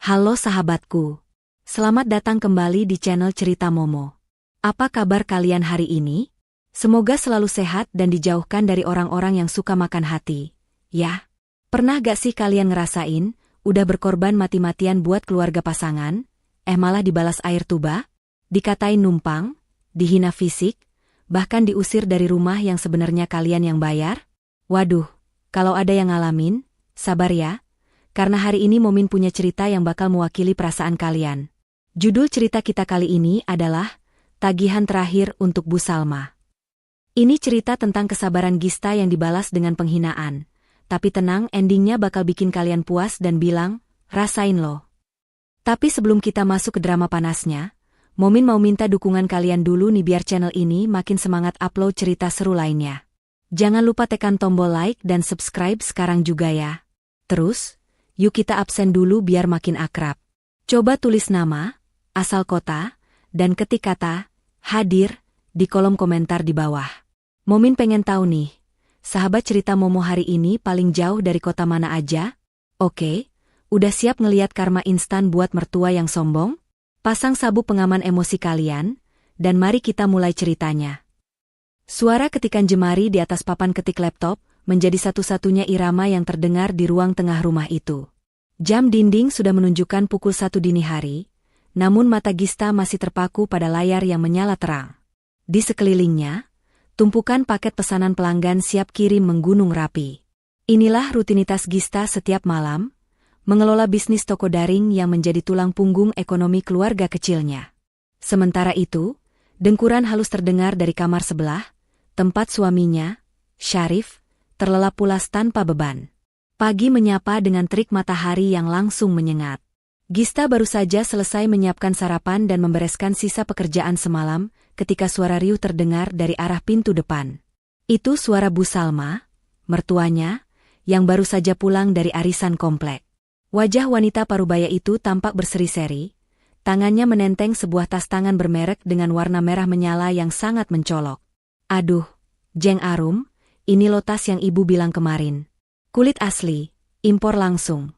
Halo sahabatku. Selamat datang kembali di channel Cerita Momo. Apa kabar kalian hari ini? Semoga selalu sehat dan dijauhkan dari orang-orang yang suka makan hati. Ya, pernah gak sih kalian ngerasain, udah berkorban mati-matian buat keluarga pasangan, malah dibalas air tuba? Dikatain numpang, dihina fisik, bahkan diusir dari rumah yang sebenarnya kalian yang bayar? Waduh, kalau ada yang ngalamin, sabar ya. Karena hari ini Momin punya cerita yang bakal mewakili perasaan kalian. Judul cerita kita kali ini adalah Tagihan Terakhir untuk Bu Salma. Ini cerita tentang kesabaran Gista yang dibalas dengan penghinaan. Tapi tenang, endingnya bakal bikin kalian puas dan bilang, rasain loh. Tapi sebelum kita masuk ke drama panasnya, Momin mau minta dukungan kalian dulu nih biar channel ini makin semangat upload cerita seru lainnya. Jangan lupa tekan tombol like dan subscribe sekarang juga ya. Terus, yuk kita absen dulu biar makin akrab. Coba tulis nama, asal kota, dan ketik kata, hadir, di kolom komentar di bawah. Momin pengen tahu nih, sahabat cerita Momo hari ini paling jauh dari kota mana aja? Oke, udah siap ngeliat karma instan buat mertua yang sombong? Pasang sabuk pengaman emosi kalian, dan mari kita mulai ceritanya. Suara ketikan jemari di atas papan ketik laptop menjadi satu-satunya irama yang terdengar di ruang tengah rumah itu. Jam dinding sudah menunjukkan pukul 1 dini hari, namun mata Gista masih terpaku pada layar yang menyala terang. Di sekelilingnya, tumpukan paket pesanan pelanggan siap kirim menggunung rapi. Inilah rutinitas Gista setiap malam, mengelola bisnis toko daring yang menjadi tulang punggung ekonomi keluarga kecilnya. Sementara itu, dengkuran halus terdengar dari kamar sebelah, tempat suaminya, Syarif, terlelap pulas tanpa beban. Pagi menyapa dengan terik matahari yang langsung menyengat. Gista baru saja selesai menyiapkan sarapan dan membereskan sisa pekerjaan semalam ketika suara riuh terdengar dari arah pintu depan. Itu suara Bu Salma, mertuanya, yang baru saja pulang dari arisan komplek. Wajah wanita parubaya itu tampak berseri-seri, tangannya menenteng sebuah tas tangan bermerek dengan warna merah menyala yang sangat mencolok. Aduh, Jeng Arum, ini loh tas yang ibu bilang kemarin. Kulit asli, impor langsung.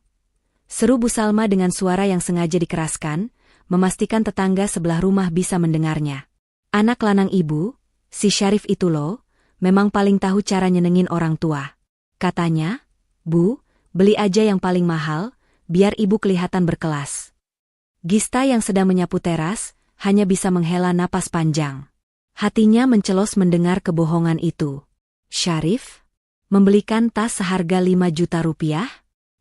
Seru Bu Salma dengan suara yang sengaja dikeraskan, memastikan tetangga sebelah rumah bisa mendengarnya. Anak lanang ibu, si Syarif itu loh, memang paling tahu cara nyenengin orang tua. Katanya, Bu, beli aja yang paling mahal, biar ibu kelihatan berkelas. Gista yang sedang menyapu teras, hanya bisa menghela napas panjang. Hatinya mencelos mendengar kebohongan itu. Syarif? Membelikan tas seharga 5 juta rupiah?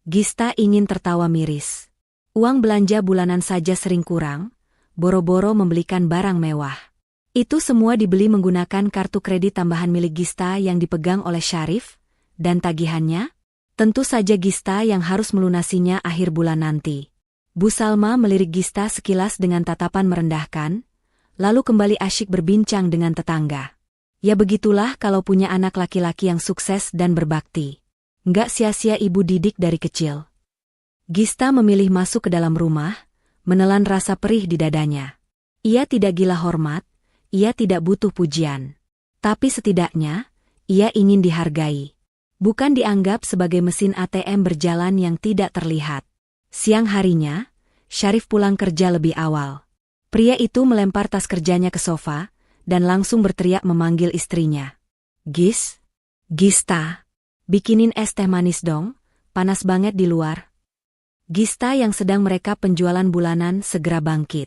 Gista ingin tertawa miris. Uang belanja bulanan saja sering kurang, boro-boro membelikan barang mewah. Itu semua dibeli menggunakan kartu kredit tambahan milik Gista yang dipegang oleh Syarif, dan tagihannya? Tentu saja Gista yang harus melunasinya akhir bulan nanti. Bu Salma melirik Gista sekilas dengan tatapan merendahkan, lalu kembali asyik berbincang dengan tetangga. Ya begitulah kalau punya anak laki-laki yang sukses dan berbakti. Nggak sia-sia ibu didik dari kecil. Gista memilih masuk ke dalam rumah, menelan rasa perih di dadanya. Ia tidak gila hormat, ia tidak butuh pujian. Tapi setidaknya, ia ingin dihargai. Bukan dianggap sebagai mesin ATM berjalan yang tidak terlihat. Siang harinya, Syarif pulang kerja lebih awal. Pria itu melempar tas kerjanya ke sofa, dan langsung berteriak memanggil istrinya. Gista, bikinin es teh manis dong, panas banget di luar. Gista yang sedang merekap penjualan bulanan segera bangkit.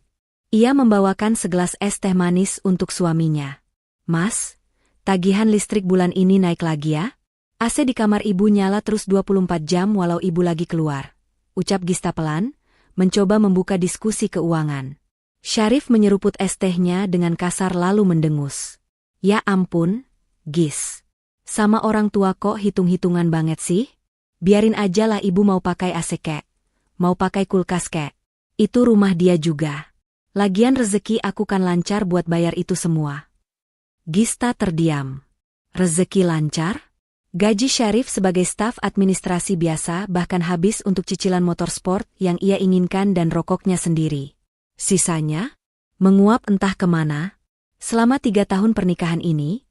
Ia membawakan segelas es teh manis untuk suaminya. Mas, tagihan listrik bulan ini naik lagi ya? AC di kamar ibu nyala terus 24 jam walau ibu lagi keluar. Ucap Gista pelan, mencoba membuka diskusi keuangan. Syarif menyeruput es tehnya dengan kasar lalu mendengus. Ya ampun, Gis. Sama orang tua kok hitung-hitungan banget sih? Biarin aja lah ibu mau pakai AC kek. Mau pakai kulkas kek. Itu rumah dia juga. Lagian rezeki aku kan lancar buat bayar itu semua. Gista terdiam. Rezeki lancar? Gaji Syarif sebagai staf administrasi biasa bahkan habis untuk cicilan motor sport yang ia inginkan dan rokoknya sendiri. Sisanya, menguap entah kemana. Selama 3 tahun pernikahan ini,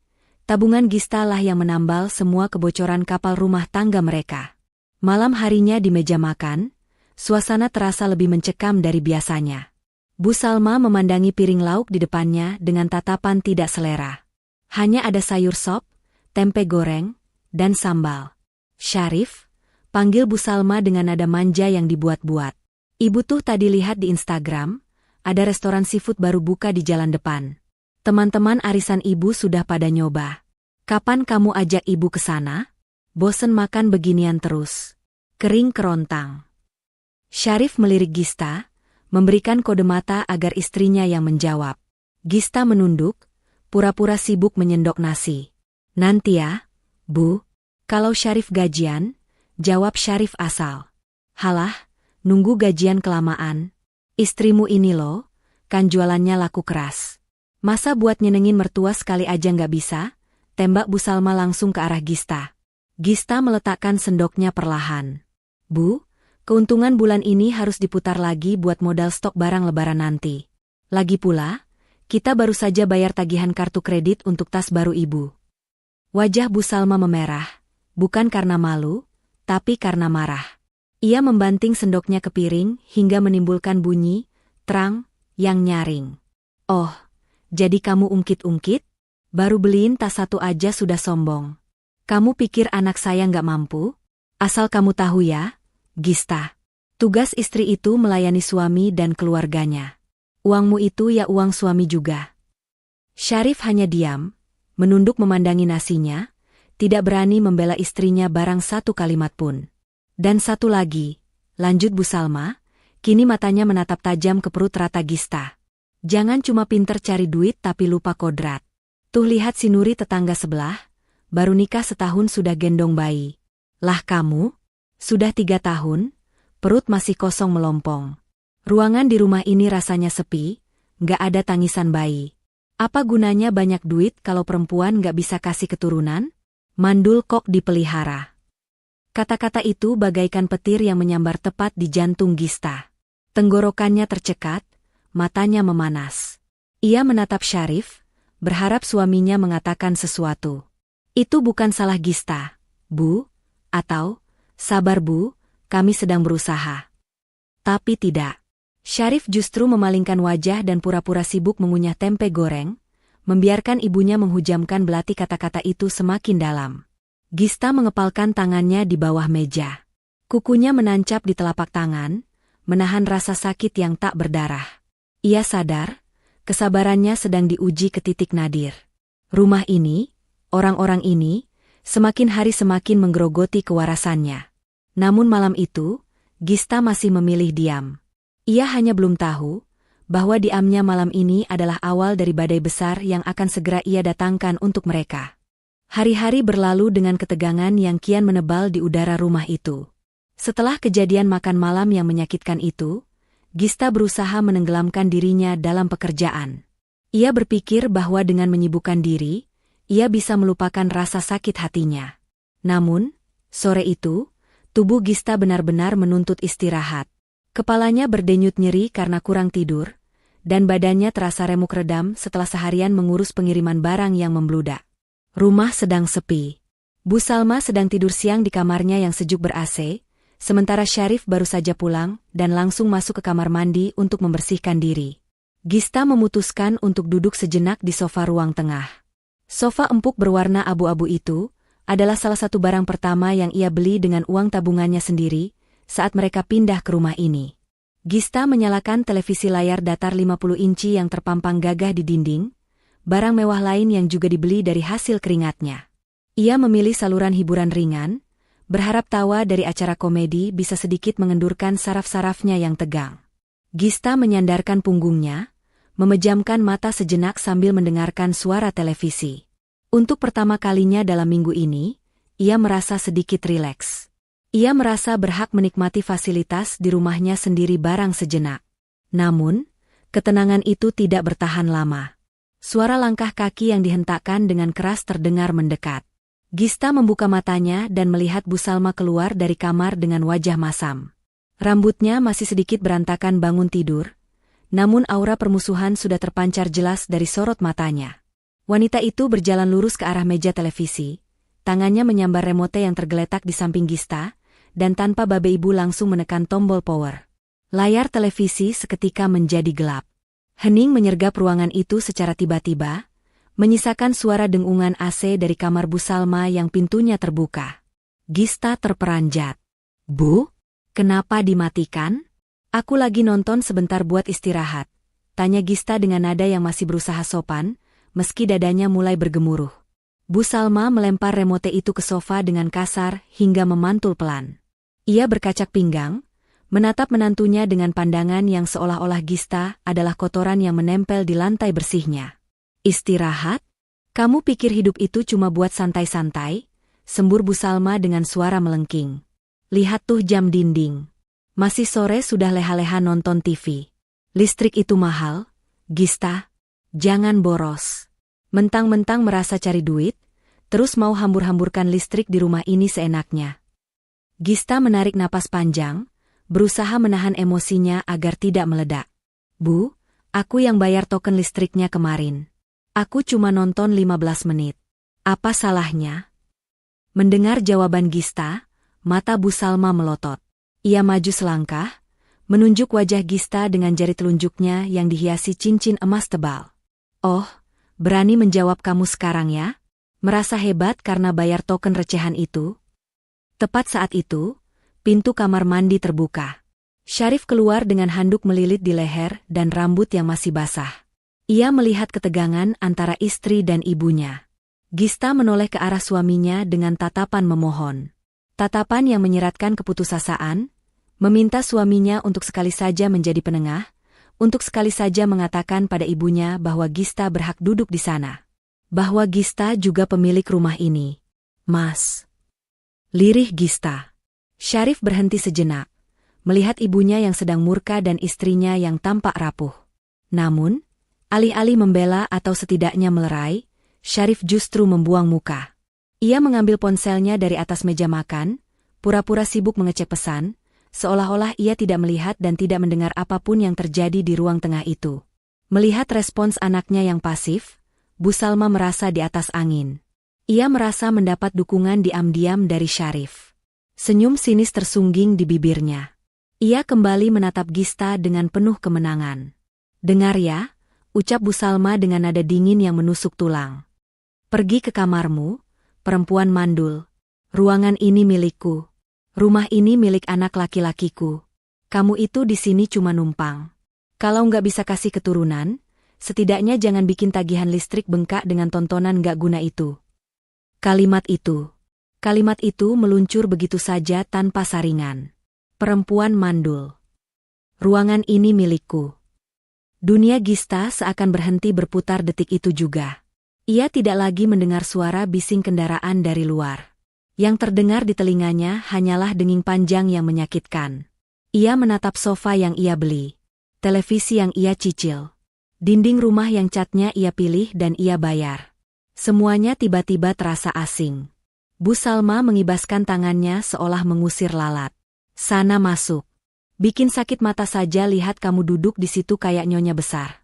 tabungan Gista lah yang menambal semua kebocoran kapal rumah tangga mereka. Malam harinya di meja makan, suasana terasa lebih mencekam dari biasanya. Bu Salma memandangi piring lauk di depannya dengan tatapan tidak selera. Hanya ada sayur sop, tempe goreng, dan sambal. "Syarif," panggil Bu Salma dengan nada manja yang dibuat-buat. "Ibu tuh tadi lihat di Instagram, ada restoran seafood baru buka di jalan depan. Teman-teman arisan ibu sudah pada nyoba. Kapan kamu ajak ibu ke sana? Bosen makan beginian terus." Kering kerontang. Syarif melirik Gista, memberikan kode mata agar istrinya yang menjawab. Gista menunduk, pura-pura sibuk menyendok nasi. "Nanti ya, Bu. Kalau Syarif gajian, jawab Syarif asal." "Halah, nunggu gajian kelamaan. Istrimu ini loh, kan jualannya laku keras. Masa buat nyenengin mertua sekali aja nggak bisa?" Tembak Bu Salma langsung ke arah Gista. Gista meletakkan sendoknya perlahan. "Bu, keuntungan bulan ini harus diputar lagi buat modal stok barang lebaran nanti. Lagi pula, kita baru saja bayar tagihan kartu kredit untuk tas baru ibu." Wajah Bu Salma memerah, bukan karena malu, tapi karena marah. Ia membanting sendoknya ke piring hingga menimbulkan bunyi, terang, yang nyaring. "Oh, jadi kamu ungkit-ungkit? Baru beliin tas satu aja sudah sombong. Kamu pikir anak saya nggak mampu? Asal kamu tahu ya, Gista. Tugas istri itu melayani suami dan keluarganya. Uangmu itu ya uang suami juga." Syarif hanya diam, menunduk memandangi nasinya, tidak berani membela istrinya barang satu kalimat pun. "Dan satu lagi," lanjut Bu Salma, kini matanya menatap tajam ke perut rata Gista. "Jangan cuma pinter cari duit tapi lupa kodrat. Tuh lihat si Nuri tetangga sebelah, baru nikah setahun sudah gendong bayi. Lah kamu, sudah 3 tahun, perut masih kosong melompong. Ruangan di rumah ini rasanya sepi, nggak ada tangisan bayi. Apa gunanya banyak duit kalau perempuan nggak bisa kasih keturunan? Mandul kok dipelihara." Kata-kata itu bagaikan petir yang menyambar tepat di jantung Gista. Tenggorokannya tercekat, matanya memanas. Ia menatap Syarif, berharap suaminya mengatakan sesuatu. "Itu bukan salah Gista, Bu," atau "Sabar Bu, kami sedang berusaha." Tapi tidak. Syarif justru memalingkan wajah dan pura-pura sibuk mengunyah tempe goreng, membiarkan ibunya menghujamkan belati kata-kata itu semakin dalam. Gista mengepalkan tangannya di bawah meja. Kukunya menancap di telapak tangan, menahan rasa sakit yang tak berdarah. Ia sadar, kesabarannya sedang diuji ke titik nadir. Rumah ini, orang-orang ini, semakin hari semakin menggerogoti kewarasannya. Namun malam itu, Gista masih memilih diam. Ia hanya belum tahu bahwa diamnya malam ini adalah awal dari badai besar yang akan segera ia datangkan untuk mereka. Hari-hari berlalu dengan ketegangan yang kian menebal di udara rumah itu. Setelah kejadian makan malam yang menyakitkan itu, Gista berusaha menenggelamkan dirinya dalam pekerjaan. Ia berpikir bahwa dengan menyibukkan diri, ia bisa melupakan rasa sakit hatinya. Namun, sore itu, tubuh Gista benar-benar menuntut istirahat. Kepalanya berdenyut nyeri karena kurang tidur, dan badannya terasa remuk redam setelah seharian mengurus pengiriman barang yang membludak. Rumah sedang sepi. Bu Salma sedang tidur siang di kamarnya yang sejuk ber-AC, sementara Syarif baru saja pulang dan langsung masuk ke kamar mandi untuk membersihkan diri. Gista memutuskan untuk duduk sejenak di sofa ruang tengah. Sofa empuk berwarna abu-abu itu adalah salah satu barang pertama yang ia beli dengan uang tabungannya sendiri saat mereka pindah ke rumah ini. Gista menyalakan televisi layar datar 50 inci yang terpampang gagah di dinding, barang mewah lain yang juga dibeli dari hasil keringatnya. Ia memilih saluran hiburan ringan, berharap tawa dari acara komedi bisa sedikit mengendurkan saraf-sarafnya yang tegang. Gista menyandarkan punggungnya, memejamkan mata sejenak sambil mendengarkan suara televisi. Untuk pertama kalinya dalam minggu ini, ia merasa sedikit rileks. Ia merasa berhak menikmati fasilitas di rumahnya sendiri barang sejenak. Namun, ketenangan itu tidak bertahan lama. Suara langkah kaki yang dihentakkan dengan keras terdengar mendekat. Gista membuka matanya dan melihat Bu Salma keluar dari kamar dengan wajah masam. Rambutnya masih sedikit berantakan bangun tidur, namun aura permusuhan sudah terpancar jelas dari sorot matanya. Wanita itu berjalan lurus ke arah meja televisi, tangannya menyambar remote yang tergeletak di samping Gista, dan tanpa babe ibu langsung menekan tombol power. Layar televisi seketika menjadi gelap. Hening menyergap ruangan itu secara tiba-tiba, menyisakan suara dengungan AC dari kamar Bu Salma yang pintunya terbuka. Gista terperanjat. "Bu, kenapa dimatikan?" "Aku lagi nonton sebentar buat istirahat," tanya Gista dengan nada yang masih berusaha sopan, meski dadanya mulai bergemuruh. Bu Salma melempar remote itu ke sofa dengan kasar hingga memantul pelan. Ia berkacak pinggang, menatap menantunya dengan pandangan yang seolah-olah Gista adalah kotoran yang menempel di lantai bersihnya. "Istirahat? Kamu pikir hidup itu cuma buat santai-santai?" sembur Bu Salma dengan suara melengking. "Lihat tuh jam dinding. Masih sore sudah leha-leha nonton TV. Listrik itu mahal, Gista. Jangan boros. Mentang-mentang merasa cari duit, terus mau hambur-hamburkan listrik di rumah ini seenaknya." Gista menarik napas panjang, berusaha menahan emosinya agar tidak meledak. "Bu, aku yang bayar token listriknya kemarin. Aku cuma nonton 15 menit. Apa salahnya?" Mendengar jawaban Gista, mata Bu Salma melotot. Ia maju selangkah, menunjuk wajah Gista dengan jari telunjuknya yang dihiasi cincin emas tebal. "Oh, berani menjawab kamu sekarang ya? Merasa hebat karena bayar token recehan itu?" Tepat saat itu, pintu kamar mandi terbuka. Syarif keluar dengan handuk melilit di leher dan rambut yang masih basah. Ia melihat ketegangan antara istri dan ibunya. Gista menoleh ke arah suaminya dengan tatapan memohon. Tatapan yang menyeratkan keputusasaan, meminta suaminya untuk sekali saja menjadi penengah, untuk sekali saja mengatakan pada ibunya bahwa Gista berhak duduk di sana. Bahwa Gista juga pemilik rumah ini. "Mas." Lirih Gista. Syarif berhenti sejenak, melihat ibunya yang sedang murka dan istrinya yang tampak rapuh. Namun, alih-alih membela atau setidaknya melerai, Syarif justru membuang muka. Ia mengambil ponselnya dari atas meja makan, pura-pura sibuk mengecek pesan, seolah-olah ia tidak melihat dan tidak mendengar apapun yang terjadi di ruang tengah itu. Melihat respons anaknya yang pasif, Bu Salma merasa di atas angin. Ia merasa mendapat dukungan diam-diam dari Syarif. Senyum sinis tersungging di bibirnya. Ia kembali menatap Gista dengan penuh kemenangan. "Dengar ya," ucap Bu Salma dengan nada dingin yang menusuk tulang. "Pergi ke kamarmu, perempuan mandul. Ruangan ini milikku. Rumah ini milik anak laki-lakiku. Kamu itu di sini cuma numpang. Kalau nggak bisa kasih keturunan, setidaknya jangan bikin tagihan listrik bengkak dengan tontonan nggak guna itu." Kalimat itu meluncur begitu saja tanpa saringan. Perempuan mandul. Ruangan ini milikku. Dunia Gista seakan berhenti berputar detik itu juga. Ia tidak lagi mendengar suara bising kendaraan dari luar. Yang terdengar di telinganya hanyalah denging panjang yang menyakitkan. Ia menatap sofa yang ia beli, televisi yang ia cicil, dinding rumah yang catnya ia pilih dan ia bayar. Semuanya tiba-tiba terasa asing. Bu Salma mengibaskan tangannya seolah mengusir lalat. "Sana masuk. Bikin sakit mata saja lihat kamu duduk di situ kayak nyonya besar."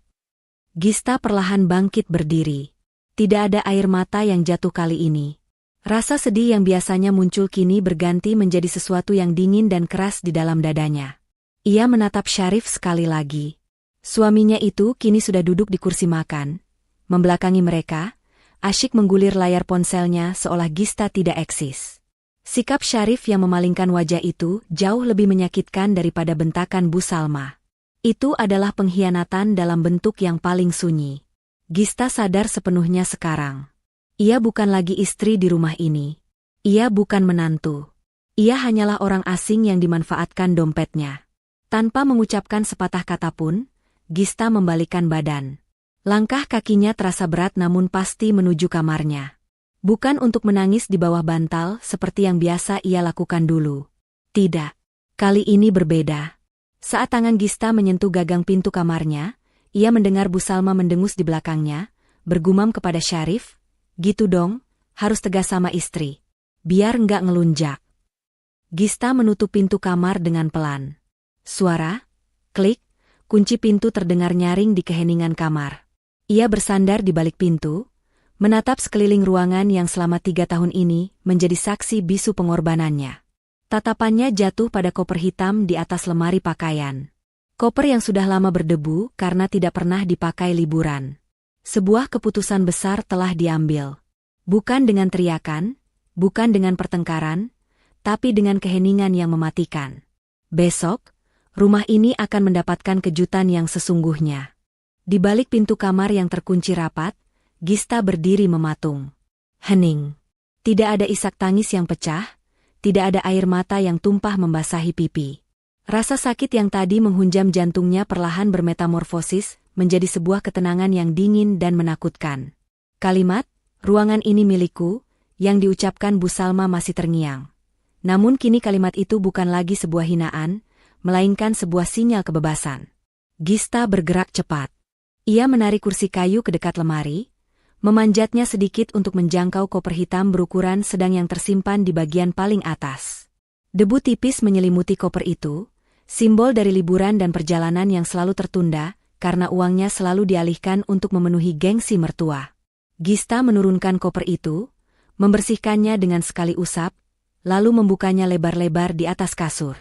Gista perlahan bangkit berdiri. Tidak ada air mata yang jatuh kali ini. Rasa sedih yang biasanya muncul kini berganti menjadi sesuatu yang dingin dan keras di dalam dadanya. Ia menatap Syarif sekali lagi. Suaminya itu kini sudah duduk di kursi makan, membelakangi mereka, asyik menggulir layar ponselnya seolah Gista tidak eksis. Sikap Syarif yang memalingkan wajah itu jauh lebih menyakitkan daripada bentakan Bu Salma. Itu adalah pengkhianatan dalam bentuk yang paling sunyi. Gista sadar sepenuhnya sekarang. Ia bukan lagi istri di rumah ini. Ia bukan menantu. Ia hanyalah orang asing yang dimanfaatkan dompetnya. Tanpa mengucapkan sepatah kata pun, Gista membalikkan badan. Langkah kakinya terasa berat namun pasti menuju kamarnya. Bukan untuk menangis di bawah bantal seperti yang biasa ia lakukan dulu. Tidak. Kali ini berbeda. Saat tangan Gista menyentuh gagang pintu kamarnya, ia mendengar Bu Salma mendengus di belakangnya, bergumam kepada Syarif, "Gitu dong, harus tegas sama istri. Biar nggak ngelunjak." Gista menutup pintu kamar dengan pelan. Suara, klik, kunci pintu terdengar nyaring di keheningan kamar. Ia bersandar di balik pintu, menatap sekeliling ruangan yang selama 3 tahun ini menjadi saksi bisu pengorbanannya. Tatapannya jatuh pada koper hitam di atas lemari pakaian. Koper yang sudah lama berdebu karena tidak pernah dipakai liburan. Sebuah keputusan besar telah diambil. Bukan dengan teriakan, bukan dengan pertengkaran, tapi dengan keheningan yang mematikan. Besok, rumah ini akan mendapatkan kejutan yang sesungguhnya. Di balik pintu kamar yang terkunci rapat, Gista berdiri mematung. Hening. Tidak ada isak tangis yang pecah, tidak ada air mata yang tumpah membasahi pipi. Rasa sakit yang tadi menghunjam jantungnya perlahan bermetamorfosis menjadi sebuah ketenangan yang dingin dan menakutkan. Kalimat, "Ruangan ini milikku," yang diucapkan Bu Salma masih terngiang. Namun kini kalimat itu bukan lagi sebuah hinaan, melainkan sebuah sinyal kebebasan. Gista bergerak cepat. Ia menarik kursi kayu ke dekat lemari, memanjatnya sedikit untuk menjangkau koper hitam berukuran sedang yang tersimpan di bagian paling atas. Debu tipis menyelimuti koper itu, simbol dari liburan dan perjalanan yang selalu tertunda, karena uangnya selalu dialihkan untuk memenuhi gengsi mertua. Gista menurunkan koper itu, membersihkannya dengan sekali usap, lalu membukanya lebar-lebar di atas kasur.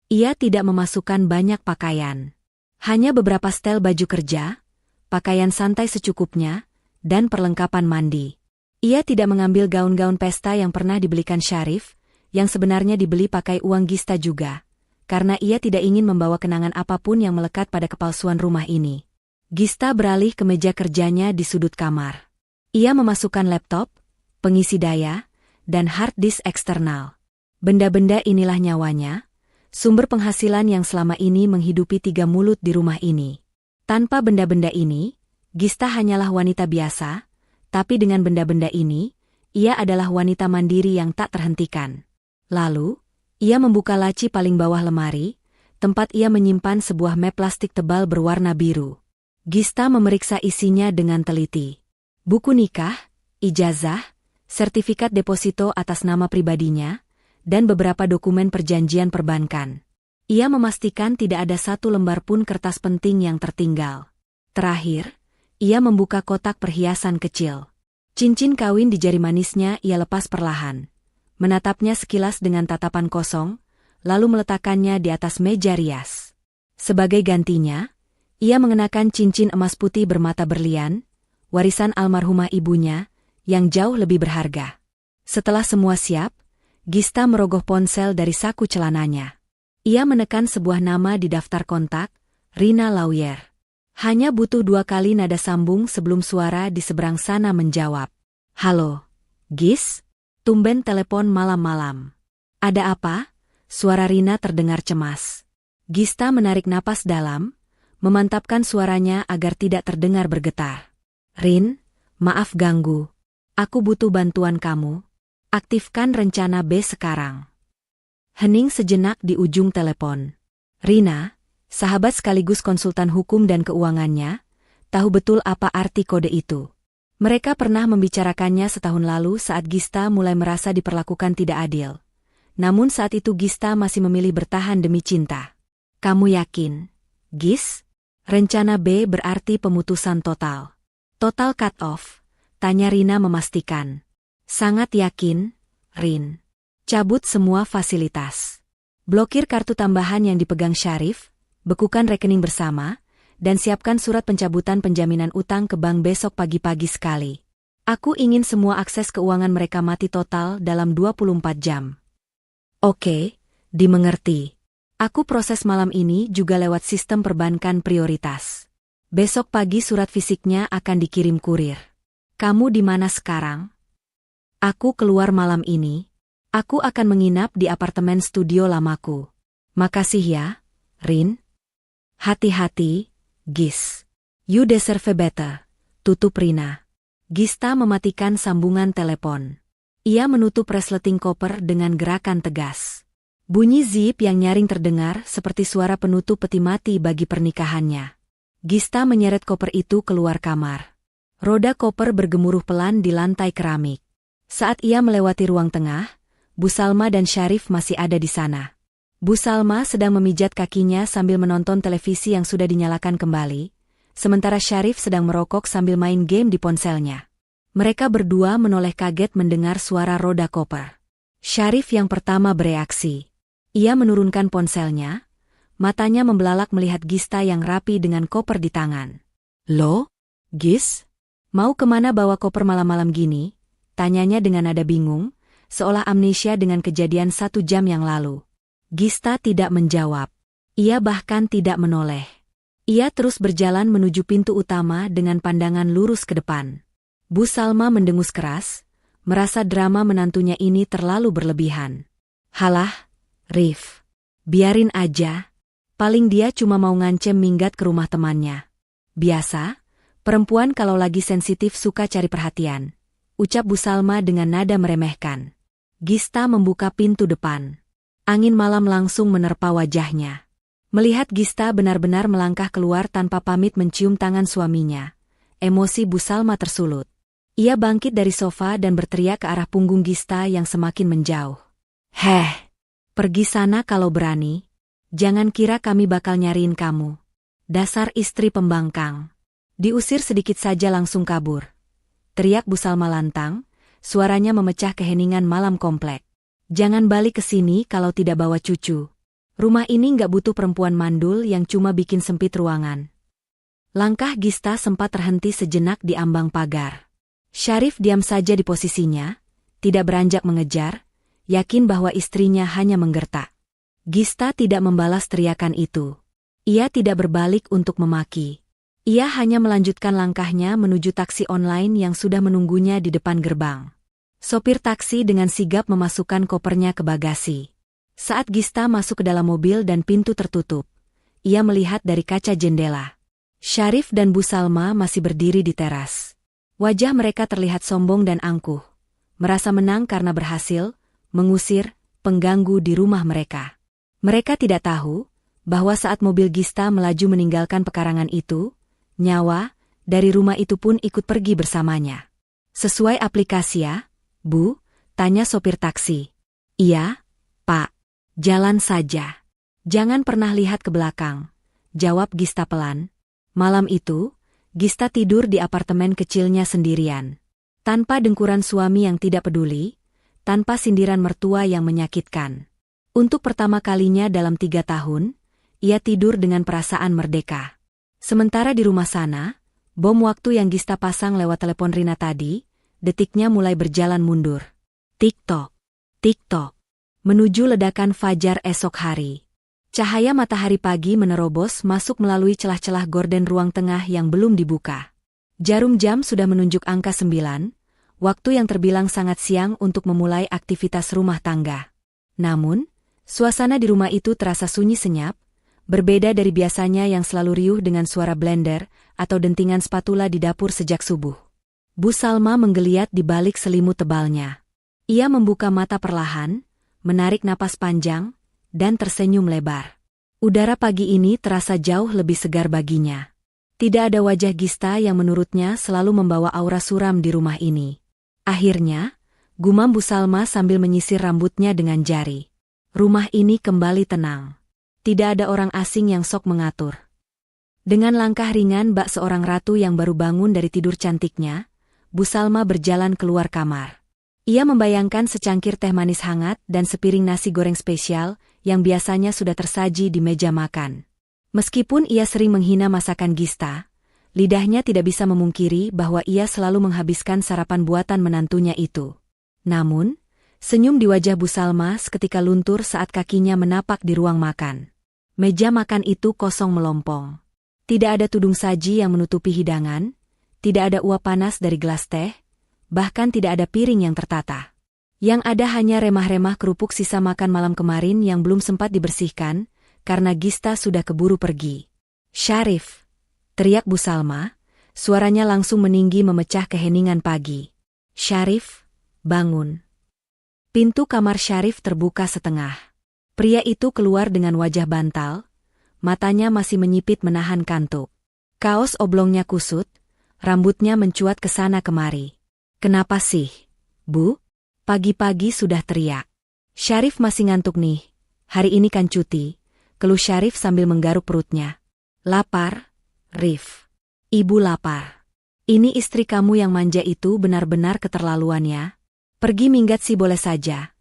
Ia tidak memasukkan banyak pakaian. Hanya beberapa setel baju kerja, pakaian santai secukupnya, dan perlengkapan mandi. Ia tidak mengambil gaun-gaun pesta yang pernah dibelikan Syarif, yang sebenarnya dibeli pakai uang Gista juga, karena ia tidak ingin membawa kenangan apapun yang melekat pada kepalsuan rumah ini. Gista beralih ke meja kerjanya di sudut kamar. Ia memasukkan laptop, pengisi daya, dan hard disk eksternal. Benda-benda inilah nyawanya, sumber penghasilan yang selama ini menghidupi 3 mulut di rumah ini. Tanpa benda-benda ini, Gista hanyalah wanita biasa, tapi dengan benda-benda ini, ia adalah wanita mandiri yang tak terhentikan. Lalu, ia membuka laci paling bawah lemari, tempat ia menyimpan sebuah map plastik tebal berwarna biru. Gista memeriksa isinya dengan teliti. Buku nikah, ijazah, sertifikat deposito atas nama pribadinya, dan beberapa dokumen perjanjian perbankan. Ia memastikan tidak ada satu lembar pun kertas penting yang tertinggal. Terakhir, ia membuka kotak perhiasan kecil. Cincin kawin di jari manisnya ia lepas perlahan. Menatapnya sekilas dengan tatapan kosong, lalu meletakkannya di atas meja rias. Sebagai gantinya, ia mengenakan cincin emas putih bermata berlian, warisan almarhumah ibunya, yang jauh lebih berharga. Setelah semua siap, Gista merogoh ponsel dari saku celananya. Ia menekan sebuah nama di daftar kontak, Rina Lawyer. Hanya butuh 2 kali nada sambung sebelum suara di seberang sana menjawab. "Halo, Gis?" Tumben telepon malam-malam. "Ada apa?" Suara Rina terdengar cemas. Gista menarik napas dalam, memantapkan suaranya agar tidak terdengar bergetar. "Rin, maaf ganggu. Aku butuh bantuan kamu. Aktifkan rencana B sekarang." Hening sejenak di ujung telepon. Rina, sahabat sekaligus konsultan hukum dan keuangannya, tahu betul apa arti kode itu. Mereka pernah membicarakannya setahun lalu saat Gista mulai merasa diperlakukan tidak adil. Namun saat itu Gista masih memilih bertahan demi cinta. "Kamu yakin, Gis? Rencana B berarti pemutusan total." "Total cut off?" tanya Rina memastikan. "Sangat yakin, Rin. Cabut semua fasilitas. Blokir kartu tambahan yang dipegang Syarif, bekukan rekening bersama, dan siapkan surat pencabutan penjaminan utang ke bank besok pagi-pagi sekali. Aku ingin semua akses keuangan mereka mati total dalam 24 jam. "Oke, dimengerti. Aku proses malam ini juga lewat sistem perbankan prioritas. Besok pagi surat fisiknya akan dikirim kurir. Kamu di mana sekarang?" "Aku keluar malam ini. Aku akan menginap di apartemen studio lamaku." "Makasih ya, Rin." "Hati-hati, Gis. You deserve better." Tutup Rina. Gista mematikan sambungan telepon. Ia menutup resleting koper dengan gerakan tegas. Bunyi zip yang nyaring terdengar seperti suara penutup peti mati bagi pernikahannya. Gista menyeret koper itu keluar kamar. Roda koper bergemuruh pelan di lantai keramik. Saat ia melewati ruang tengah, Bu Salma dan Syarif masih ada di sana. Bu Salma sedang memijat kakinya sambil menonton televisi yang sudah dinyalakan kembali, sementara Syarif sedang merokok sambil main game di ponselnya. Mereka berdua menoleh kaget mendengar suara roda koper. Syarif yang pertama bereaksi. Ia menurunkan ponselnya, matanya membelalak melihat Gista yang rapi dengan koper di tangan. "Loh, Gis? Mau kemana bawa koper malam-malam gini?" tanyanya dengan nada bingung, seolah amnesia dengan kejadian 1 jam yang lalu. Gista tidak menjawab. Ia bahkan tidak menoleh. Ia terus berjalan menuju pintu utama dengan pandangan lurus ke depan. Bu Salma mendengus keras, merasa drama menantunya ini terlalu berlebihan. "Halah, Rif. Biarin aja. Paling dia cuma mau ngancem minggat ke rumah temannya. Biasa, perempuan kalau lagi sensitif suka cari perhatian," ucap Bu Salma dengan nada meremehkan. Gista membuka pintu depan. Angin malam langsung menerpa wajahnya. Melihat Gista benar-benar melangkah keluar tanpa pamit mencium tangan suaminya, emosi Bu Salma tersulut. Ia bangkit dari sofa dan berteriak ke arah punggung Gista yang semakin menjauh. "Heh, pergi sana kalau berani. Jangan kira kami bakal nyariin kamu. Dasar istri pembangkang. Diusir sedikit saja langsung kabur," teriak Bu Salma lantang, suaranya memecah keheningan malam komplek. "Jangan balik ke sini kalau tidak bawa cucu. Rumah ini nggak butuh perempuan mandul yang cuma bikin sempit ruangan." Langkah Gista sempat terhenti sejenak di ambang pagar. Syarif diam saja di posisinya, tidak beranjak mengejar, yakin bahwa istrinya hanya menggertak. Gista tidak membalas teriakan itu. Ia tidak berbalik untuk memaki. Ia hanya melanjutkan langkahnya menuju taksi online yang sudah menunggunya di depan gerbang. Sopir taksi dengan sigap memasukkan kopernya ke bagasi. Saat Gista masuk ke dalam mobil dan pintu tertutup, ia melihat dari kaca jendela. Syarif dan Bu Salma masih berdiri di teras. Wajah mereka terlihat sombong dan angkuh, merasa menang karena berhasil mengusir pengganggu di rumah mereka. Mereka tidak tahu bahwa saat mobil Gista melaju meninggalkan pekarangan itu, nyawa dari rumah itu pun ikut pergi bersamanya. "Sesuai aplikasi ya, Bu?" tanya sopir taksi. "Iya, Pak. Jalan saja. Jangan pernah lihat ke belakang," jawab Gista pelan. Malam itu, Gista tidur di apartemen kecilnya sendirian. Tanpa dengkuran suami yang tidak peduli, tanpa sindiran mertua yang menyakitkan. Untuk pertama kalinya dalam 3 tahun, ia tidur dengan perasaan merdeka. Sementara di rumah sana, bom waktu yang Gista pasang lewat telepon Rina tadi, detiknya mulai berjalan mundur. Tik-tok, tik-tok, menuju ledakan fajar esok hari. Cahaya matahari pagi menerobos masuk melalui celah-celah gorden ruang tengah yang belum dibuka. Jarum jam sudah menunjuk angka 9, waktu yang terbilang sangat siang untuk memulai aktivitas rumah tangga. Namun, suasana di rumah itu terasa sunyi senyap, berbeda dari biasanya yang selalu riuh dengan suara blender atau dentingan spatula di dapur sejak subuh. Bu Salma menggeliat di balik selimut tebalnya. Ia membuka mata perlahan, menarik napas panjang, dan tersenyum lebar. Udara pagi ini terasa jauh lebih segar baginya. Tidak ada wajah Gista yang menurutnya selalu membawa aura suram di rumah ini. Akhirnya, gumam Bu Salma sambil menyisir rambutnya dengan jari. Rumah ini kembali tenang. Tidak ada orang asing yang sok mengatur. Dengan langkah ringan bak seorang ratu yang baru bangun dari tidur cantiknya, Bu Salma berjalan keluar kamar. Ia membayangkan secangkir teh manis hangat dan sepiring nasi goreng spesial yang biasanya sudah tersaji di meja makan. Meskipun ia sering menghina masakan Gista, lidahnya tidak bisa memungkiri bahwa ia selalu menghabiskan sarapan buatan menantunya itu. Namun, senyum di wajah Bu Salma seketika luntur saat kakinya menapak di ruang makan. Meja makan itu kosong melompong. Tidak ada tudung saji yang menutupi hidangan, tidak ada uap panas dari gelas teh, bahkan tidak ada piring yang tertata. Yang ada hanya remah-remah kerupuk sisa makan malam kemarin yang belum sempat dibersihkan, karena Gista sudah keburu pergi. "Syarif!" teriak Bu Salma, suaranya langsung meninggi memecah keheningan pagi. "Syarif, bangun." Pintu kamar Syarif terbuka setengah. Pria itu keluar dengan wajah bantal, matanya masih menyipit menahan kantuk. Kaos oblongnya kusut, rambutnya mencuat ke sana kemari. "Kenapa sih, Bu? Pagi-pagi sudah teriak." "Syarif masih ngantuk nih, hari ini kan cuti," keluh Syarif sambil menggaruk perutnya. "Lapar, Rif. Ibu lapar. Ini istri kamu yang manja itu benar-benar keterlaluan ya. Pergi minggat sih boleh saja,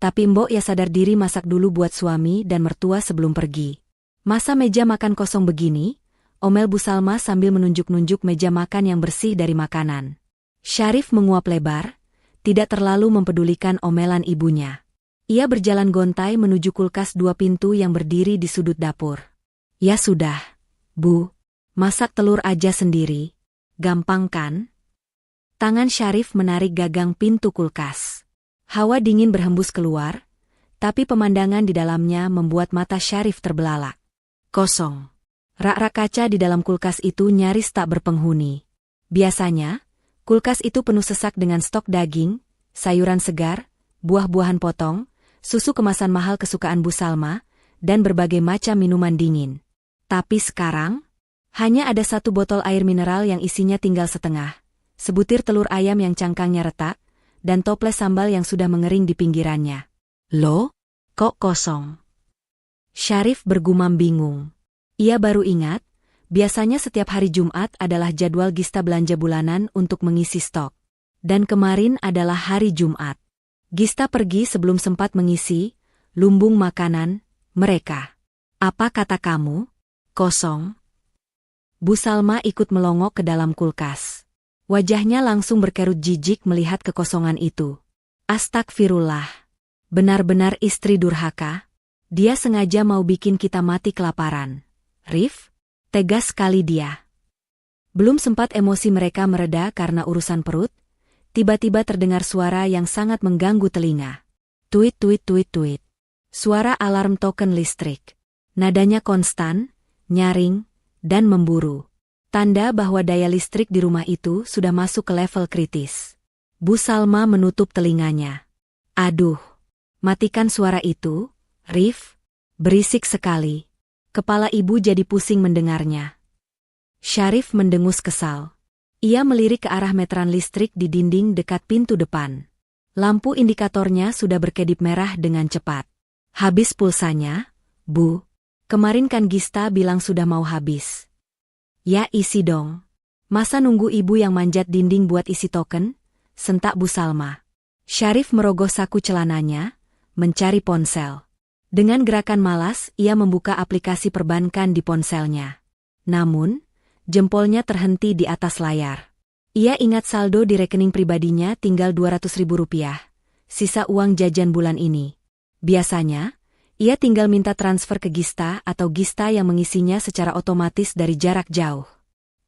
Tapi Mbok ya sadar diri masak dulu buat suami dan mertua sebelum pergi. Masa meja makan kosong begini? Omel Bu Salma sambil menunjuk-nunjuk meja makan yang bersih dari makanan. Syarif menguap lebar, tidak terlalu mempedulikan omelan ibunya. Ia berjalan gontai menuju kulkas 2 pintu yang berdiri di sudut dapur. Ya sudah, Bu. Masak telur aja sendiri. Gampang kan? Tangan Syarif menarik gagang pintu kulkas. Hawa dingin berhembus keluar, tapi pemandangan di dalamnya membuat mata Syarif terbelalak. Kosong. Rak-rak kaca di dalam kulkas itu nyaris tak berpenghuni. Biasanya, kulkas itu penuh sesak dengan stok daging, sayuran segar, buah-buahan potong, susu kemasan mahal kesukaan Bu Salma, dan berbagai macam minuman dingin. Tapi sekarang, hanya ada 1 botol air mineral yang isinya tinggal setengah, sebutir telur ayam yang cangkangnya retak, dan toples sambal yang sudah mengering di pinggirannya. Loh, kok kosong? Syarif bergumam bingung. Ia baru ingat, biasanya setiap hari Jumat adalah jadwal Gista belanja bulanan untuk mengisi stok. Dan kemarin adalah hari Jumat. Gista pergi sebelum sempat mengisi lumbung makanan mereka. Apa kata kamu? Kosong? Bu Salma ikut melongok ke dalam kulkas. Wajahnya langsung berkerut jijik melihat kekosongan itu. Astagfirullah. Benar-benar istri durhaka. Dia sengaja mau bikin kita mati kelaparan. Rif, tegas sekali dia. Belum sempat emosi mereka mereda karena urusan perut, tiba-tiba terdengar suara yang sangat mengganggu telinga. Tuit tuit tuit tuit. Suara alarm token listrik. Nadanya konstan, nyaring, dan memburu. Tanda bahwa daya listrik di rumah itu sudah masuk ke level kritis. Bu Salma menutup telinganya. Aduh, matikan suara itu, Rif. Berisik sekali. Kepala ibu jadi pusing mendengarnya. Syarif mendengus kesal. Ia melirik ke arah meteran listrik di dinding dekat pintu depan. Lampu indikatornya sudah berkedip merah dengan cepat. Habis pulsanya, Bu. Kemarin kan Gista bilang sudah mau habis. Ya isi dong. Masa nunggu ibu yang manjat dinding buat isi token? Sentak Bu Salma. Syarif merogoh saku celananya, mencari ponsel. Dengan gerakan malas, ia membuka aplikasi perbankan di ponselnya. Namun, jempolnya terhenti di atas layar. Ia ingat saldo di rekening pribadinya tinggal Rp200.000, sisa uang jajan bulan ini. Biasanya, ia tinggal minta transfer ke Gista atau Gista yang mengisinya secara otomatis dari jarak jauh.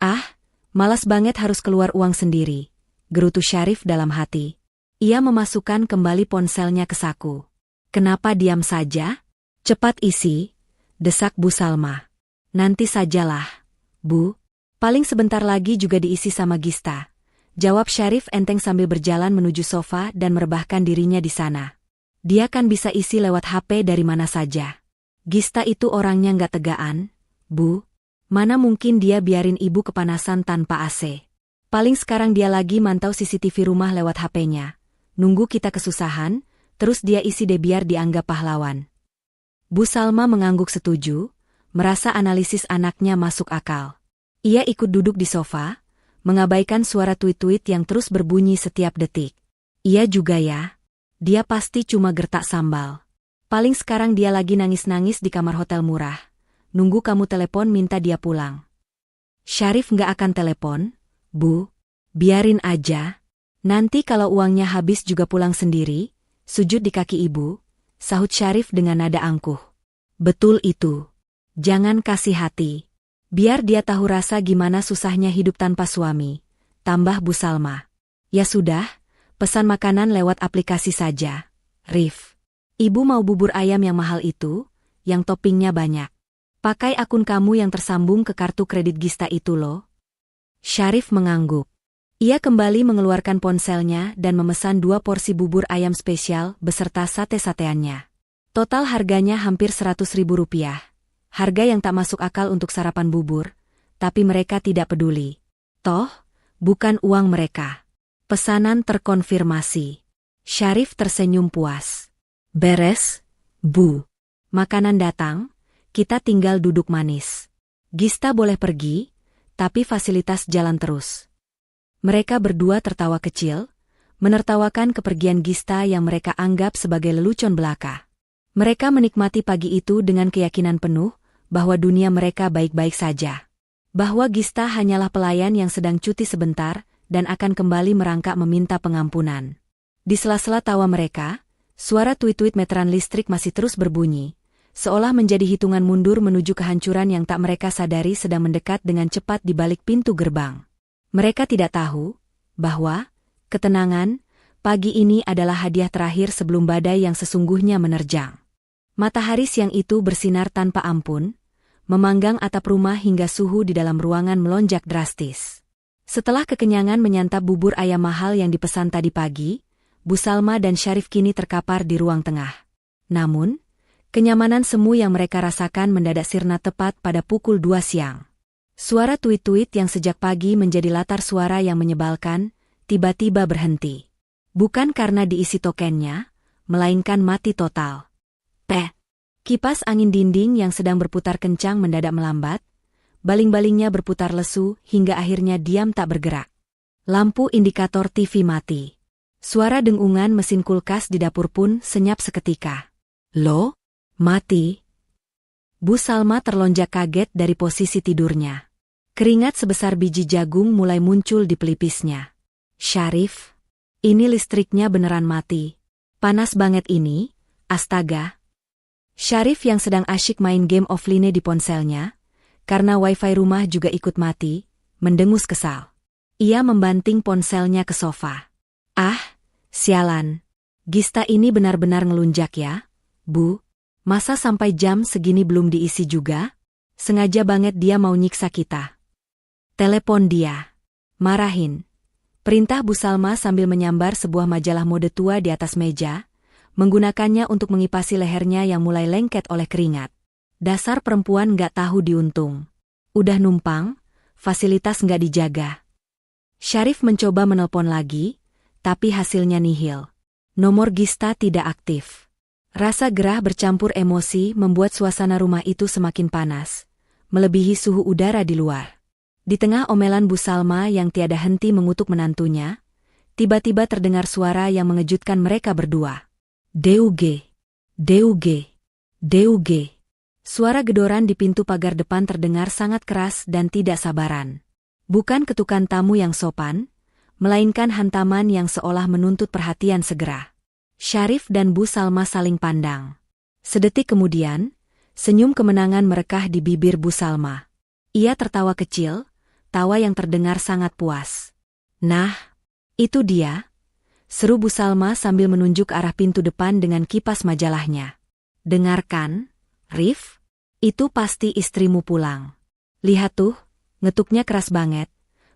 Ah, malas banget harus keluar uang sendiri, gerutu Syarif dalam hati. Ia memasukkan kembali ponselnya ke saku. Kenapa diam saja? Cepat isi, desak Bu Salma. Nanti sajalah, Bu. Paling sebentar lagi juga diisi sama Gista. Jawab Syarif enteng sambil berjalan menuju sofa dan merebahkan dirinya di sana. Dia kan bisa isi lewat HP dari mana saja. Gista itu orangnya nggak tegaan, Bu. Mana mungkin dia biarin ibu kepanasan tanpa AC. Paling sekarang dia lagi mantau CCTV rumah lewat HP-nya. Nunggu kita kesusahan, terus dia isi deh biar dianggap pahlawan. Bu Salma mengangguk setuju, merasa analisis anaknya masuk akal. Ia ikut duduk di sofa, mengabaikan suara tweet-tweet yang terus berbunyi setiap detik. Iya juga ya. Dia pasti cuma gertak sambal. Paling sekarang dia lagi nangis-nangis di kamar hotel murah. Nunggu kamu telepon minta dia pulang. Syarif nggak akan telepon, Bu. Biarin aja. Nanti kalau uangnya habis juga pulang sendiri, sujud di kaki ibu, sahut Syarif dengan nada angkuh. Betul itu. Jangan kasih hati. Biar dia tahu rasa gimana susahnya hidup tanpa suami. Tambah Bu Salma. Ya sudah. Pesan makanan lewat aplikasi saja. Rif. Ibu mau bubur ayam yang mahal itu, yang toppingnya banyak. Pakai akun kamu yang tersambung ke kartu kredit Gista itu loh. Syarif mengangguk. Ia kembali mengeluarkan ponselnya dan memesan 2 porsi bubur ayam spesial beserta sate-sateannya. Total harganya hampir Rp100.000. Harga yang tak masuk akal untuk sarapan bubur, tapi mereka tidak peduli. Toh, bukan uang mereka. Pesanan terkonfirmasi. Syarif tersenyum puas. Beres, Bu. Makanan datang, kita tinggal duduk manis. Gista boleh pergi, tapi fasilitas jalan terus. Mereka berdua tertawa kecil, menertawakan kepergian Gista yang mereka anggap sebagai lelucon belaka. Mereka menikmati pagi itu dengan keyakinan penuh bahwa dunia mereka baik-baik saja. Bahwa Gista hanyalah pelayan yang sedang cuti sebentar dan akan kembali merangkak meminta pengampunan. Di sela-sela tawa mereka, suara tuit-tuit meteran listrik masih terus berbunyi, seolah menjadi hitungan mundur menuju kehancuran yang tak mereka sadari sedang mendekat dengan cepat di balik pintu gerbang. Mereka tidak tahu bahwa ketenangan pagi ini adalah hadiah terakhir sebelum badai yang sesungguhnya menerjang. Matahari siang itu bersinar tanpa ampun, memanggang atap rumah hingga suhu di dalam ruangan melonjak drastis. Setelah kekenyangan menyantap bubur ayam mahal yang dipesan tadi pagi, Bu Salma dan Syarif kini terkapar di ruang tengah. Namun, kenyamanan semu yang mereka rasakan mendadak sirna tepat pada pukul 2 siang. Suara tuit-tuit yang sejak pagi menjadi latar suara yang menyebalkan, tiba-tiba berhenti. Bukan karena diisi tokennya, melainkan mati total. Kipas angin dinding yang sedang berputar kencang mendadak melambat, baling-balingnya berputar lesu hingga akhirnya diam tak bergerak. Lampu indikator TV mati. Suara dengungan mesin kulkas di dapur pun senyap seketika. Loh? Mati? Bu Salma terlonjak kaget dari posisi tidurnya. Keringat sebesar biji jagung mulai muncul di pelipisnya. Syarif, ini listriknya beneran mati. Panas banget ini, astaga. Syarif yang sedang asyik main game offline di ponselnya, karena wifi rumah juga ikut mati, mendengus kesal. Ia membanting ponselnya ke sofa. Ah, sialan. Gista ini benar-benar ngelunjak ya, Bu. Masa sampai jam segini belum diisi juga? Sengaja banget dia mau nyiksa kita. Telepon dia. Marahin. Perintah Bu Salma sambil menyambar sebuah majalah mode tua di atas meja, menggunakannya untuk mengipasi lehernya yang mulai lengket oleh keringat. Dasar perempuan nggak tahu diuntung. Udah numpang, fasilitas nggak dijaga. Syarif mencoba menelpon lagi, tapi hasilnya nihil. Nomor Gista tidak aktif. Rasa gerah bercampur emosi membuat suasana rumah itu semakin panas, melebihi suhu udara di luar. Di tengah omelan Bu Salma yang tiada henti mengutuk menantunya, tiba-tiba terdengar suara yang mengejutkan mereka berdua. DUG, DUG, DUG. Suara gedoran di pintu pagar depan terdengar sangat keras dan tidak sabaran. Bukan ketukan tamu yang sopan, melainkan hantaman yang seolah menuntut perhatian segera. Syarif dan Bu Salma saling pandang. Sedetik kemudian, senyum kemenangan merekah di bibir Bu Salma. Ia tertawa kecil, tawa yang terdengar sangat puas. Nah, itu dia, seru Bu Salma sambil menunjuk arah pintu depan dengan kipas majalahnya. Dengarkan, Rif, itu pasti istrimu pulang. Lihat tuh, ngetuknya keras banget.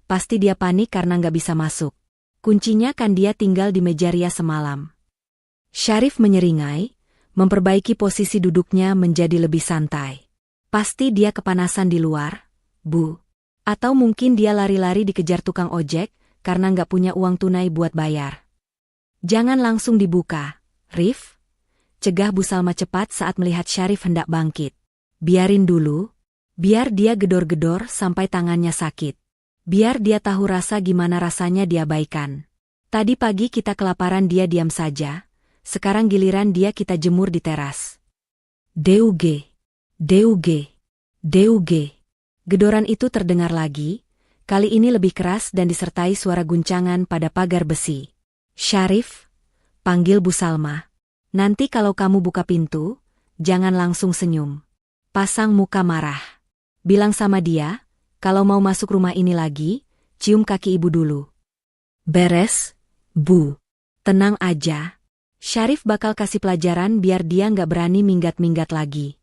Pasti dia panik karena nggak bisa masuk. Kuncinya kan dia tinggal di meja ria semalam. Syarif menyeringai, memperbaiki posisi duduknya menjadi lebih santai. Pasti dia kepanasan di luar, Bu. Atau mungkin dia lari-lari dikejar tukang ojek, karena nggak punya uang tunai buat bayar. Jangan langsung dibuka, Rif. Cegah Bu Salma cepat saat melihat Syarif hendak bangkit. Biarin dulu. Biar dia gedor-gedor sampai tangannya sakit. Biar dia tahu rasa gimana rasanya diabaikan. Tadi pagi kita kelaparan dia diam saja. Sekarang giliran dia kita jemur di teras. DUG, DUG, DUG. Gedoran itu terdengar lagi, kali ini lebih keras dan disertai suara guncangan pada pagar besi. Syarif, panggil Bu Salma. Nanti kalau kamu buka pintu, jangan langsung senyum. Pasang muka marah. Bilang sama dia, kalau mau masuk rumah ini lagi, cium kaki ibu dulu. Beres, Bu. Tenang aja. Syarif bakal kasih pelajaran biar dia nggak berani minggat-minggat lagi.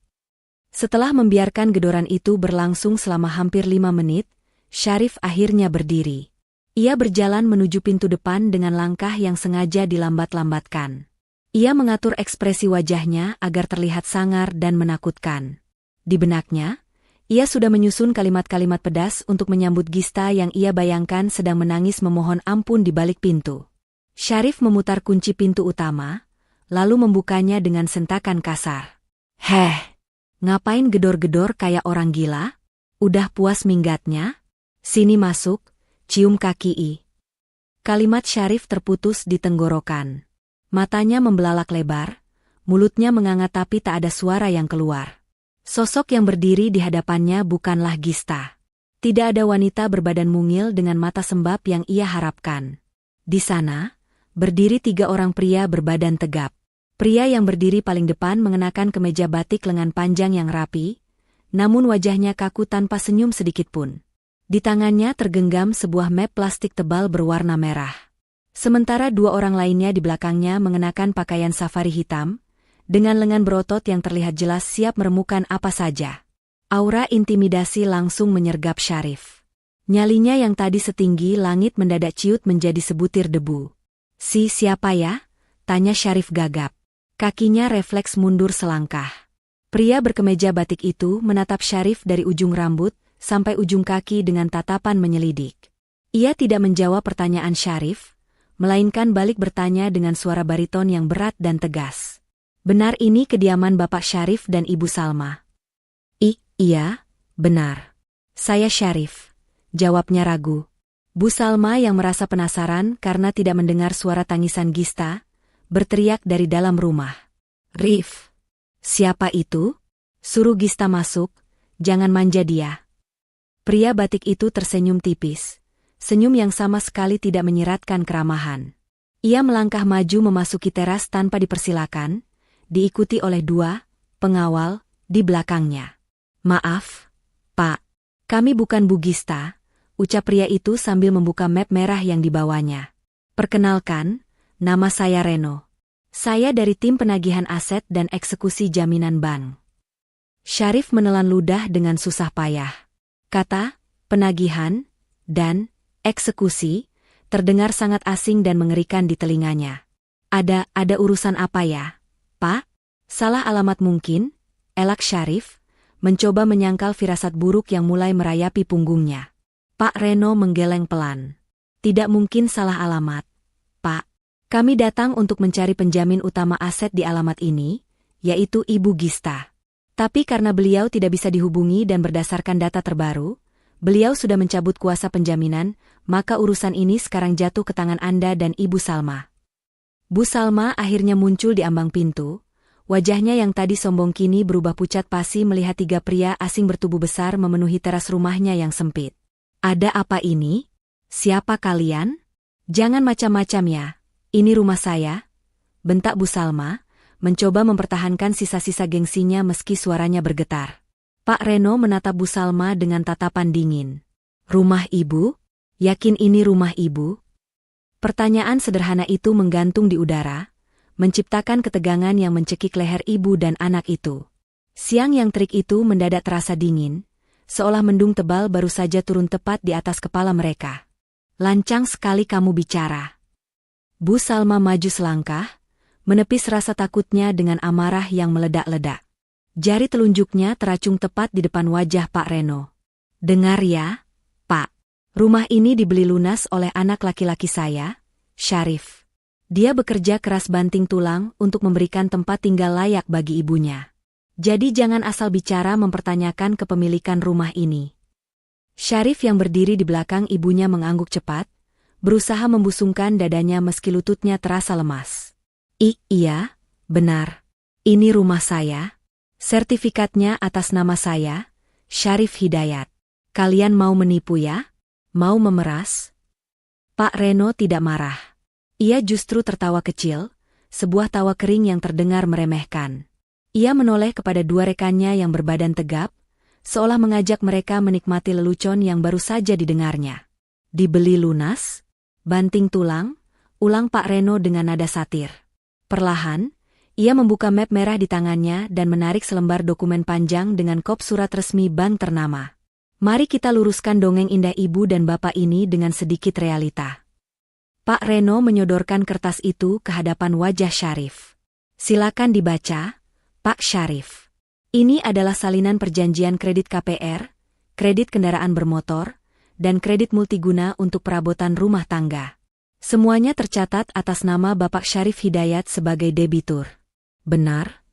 Setelah membiarkan gedoran itu berlangsung selama hampir 5 menit, Syarif akhirnya berdiri. Ia berjalan menuju pintu depan dengan langkah yang sengaja dilambat-lambatkan. Ia mengatur ekspresi wajahnya agar terlihat sangar dan menakutkan. Di benaknya, ia sudah menyusun kalimat-kalimat pedas untuk menyambut Gista yang ia bayangkan sedang menangis memohon ampun di balik pintu. Syarif memutar kunci pintu utama, lalu membukanya dengan sentakan kasar. Heh, ngapain gedor-gedor kayak orang gila? Udah puas minggatnya? Sini masuk, cium kaki I. Kalimat Syarif terputus di tenggorokan. Matanya membelalak lebar, mulutnya menganga tapi tak ada suara yang keluar. Sosok yang berdiri di hadapannya bukanlah Gista. Tidak ada wanita berbadan mungil dengan mata sembab yang ia harapkan. Di sana, berdiri 3 orang pria berbadan tegap. Pria yang berdiri paling depan mengenakan kemeja batik lengan panjang yang rapi, namun wajahnya kaku tanpa senyum sedikitpun. Di tangannya tergenggam sebuah map plastik tebal berwarna merah. Sementara 2 orang lainnya di belakangnya mengenakan pakaian safari hitam, dengan lengan berotot yang terlihat jelas siap meremukan apa saja. Aura intimidasi langsung menyergap Syarif. Nyalinya yang tadi setinggi langit mendadak ciut menjadi sebutir debu. Siapa ya?" tanya Syarif gagap. Kakinya refleks mundur selangkah. Pria berkemeja batik itu menatap Syarif dari ujung rambut sampai ujung kaki dengan tatapan menyelidik. Ia tidak menjawab pertanyaan Syarif, melainkan balik bertanya dengan suara bariton yang berat dan tegas. "Benar ini kediaman Bapak Syarif dan Ibu Salma?" Iya, benar. Saya Syarif," jawabnya ragu. Bu Salma yang merasa penasaran karena tidak mendengar suara tangisan Gista, berteriak dari dalam rumah. "Rif, siapa itu? Suruh Gista masuk, jangan manja dia." Pria batik itu tersenyum tipis, senyum yang sama sekali tidak menyiratkan keramahan. Ia melangkah maju memasuki teras tanpa dipersilakan, diikuti oleh 2 pengawal di belakangnya. "Maaf, Pak, kami bukan Bu Gista," ucap pria itu sambil membuka map merah yang dibawanya. "Perkenalkan, nama saya Reno. Saya dari tim penagihan aset dan eksekusi jaminan bank." Syarif menelan ludah dengan susah payah. Kata, penagihan, dan eksekusi, terdengar sangat asing dan mengerikan di telinganya. Ada urusan apa ya, Pak? Salah alamat mungkin?" elak Syarif, mencoba menyangkal firasat buruk yang mulai merayapi punggungnya. Pak Reno menggeleng pelan. "Tidak mungkin salah alamat, Pak. Kami datang untuk mencari penjamin utama aset di alamat ini, yaitu Ibu Gista. Tapi karena beliau tidak bisa dihubungi dan berdasarkan data terbaru, beliau sudah mencabut kuasa penjaminan, maka urusan ini sekarang jatuh ke tangan Anda dan Ibu Salma." Bu Salma akhirnya muncul di ambang pintu. Wajahnya yang tadi sombong kini berubah pucat pasi melihat 3 pria asing bertubuh besar memenuhi teras rumahnya yang sempit. "Ada apa ini? Siapa kalian? Jangan macam-macam ya, ini rumah saya," bentak Bu Salma, mencoba mempertahankan sisa-sisa gengsinya meski suaranya bergetar. Pak Reno menatap Bu Salma dengan tatapan dingin. "Rumah Ibu? Yakin ini rumah Ibu?" Pertanyaan sederhana itu menggantung di udara, menciptakan ketegangan yang mencekik leher ibu dan anak itu. Siang yang terik itu mendadak terasa dingin, seolah mendung tebal baru saja turun tepat di atas kepala mereka. "Lancang sekali kamu bicara." Bu Salma maju selangkah, menepis rasa takutnya dengan amarah yang meledak-ledak. Jari telunjuknya teracung tepat di depan wajah Pak Reno. "Dengar ya, Pak. Rumah ini dibeli lunas oleh anak laki-laki saya, Syarif. Dia bekerja keras banting tulang untuk memberikan tempat tinggal layak bagi ibunya. Jadi jangan asal bicara mempertanyakan kepemilikan rumah ini." Syarif yang berdiri di belakang ibunya mengangguk cepat, berusaha membusungkan dadanya meski lututnya terasa lemas. Iya, benar. Ini rumah saya. Sertifikatnya atas nama saya, Syarif Hidayat. Kalian mau menipu ya? Mau memeras?" Pak Reno tidak marah. Ia justru tertawa kecil, sebuah tawa kering yang terdengar meremehkan. Ia menoleh kepada 2 rekannya yang berbadan tegap, seolah mengajak mereka menikmati lelucon yang baru saja didengarnya. "Dibeli lunas? Banting tulang?" ulang Pak Reno dengan nada satir. Perlahan, ia membuka map merah di tangannya dan menarik selembar dokumen panjang dengan kop surat resmi bank ternama. "Mari kita luruskan dongeng indah ibu dan bapak ini dengan sedikit realita." Pak Reno menyodorkan kertas itu ke hadapan wajah Syarif. "Silakan dibaca, Pak Syarif. Ini adalah salinan perjanjian kredit KPR, kredit kendaraan bermotor, dan kredit multiguna untuk perabotan rumah tangga. Semuanya tercatat atas nama Bapak Syarif Hidayat sebagai debitur. Benar?"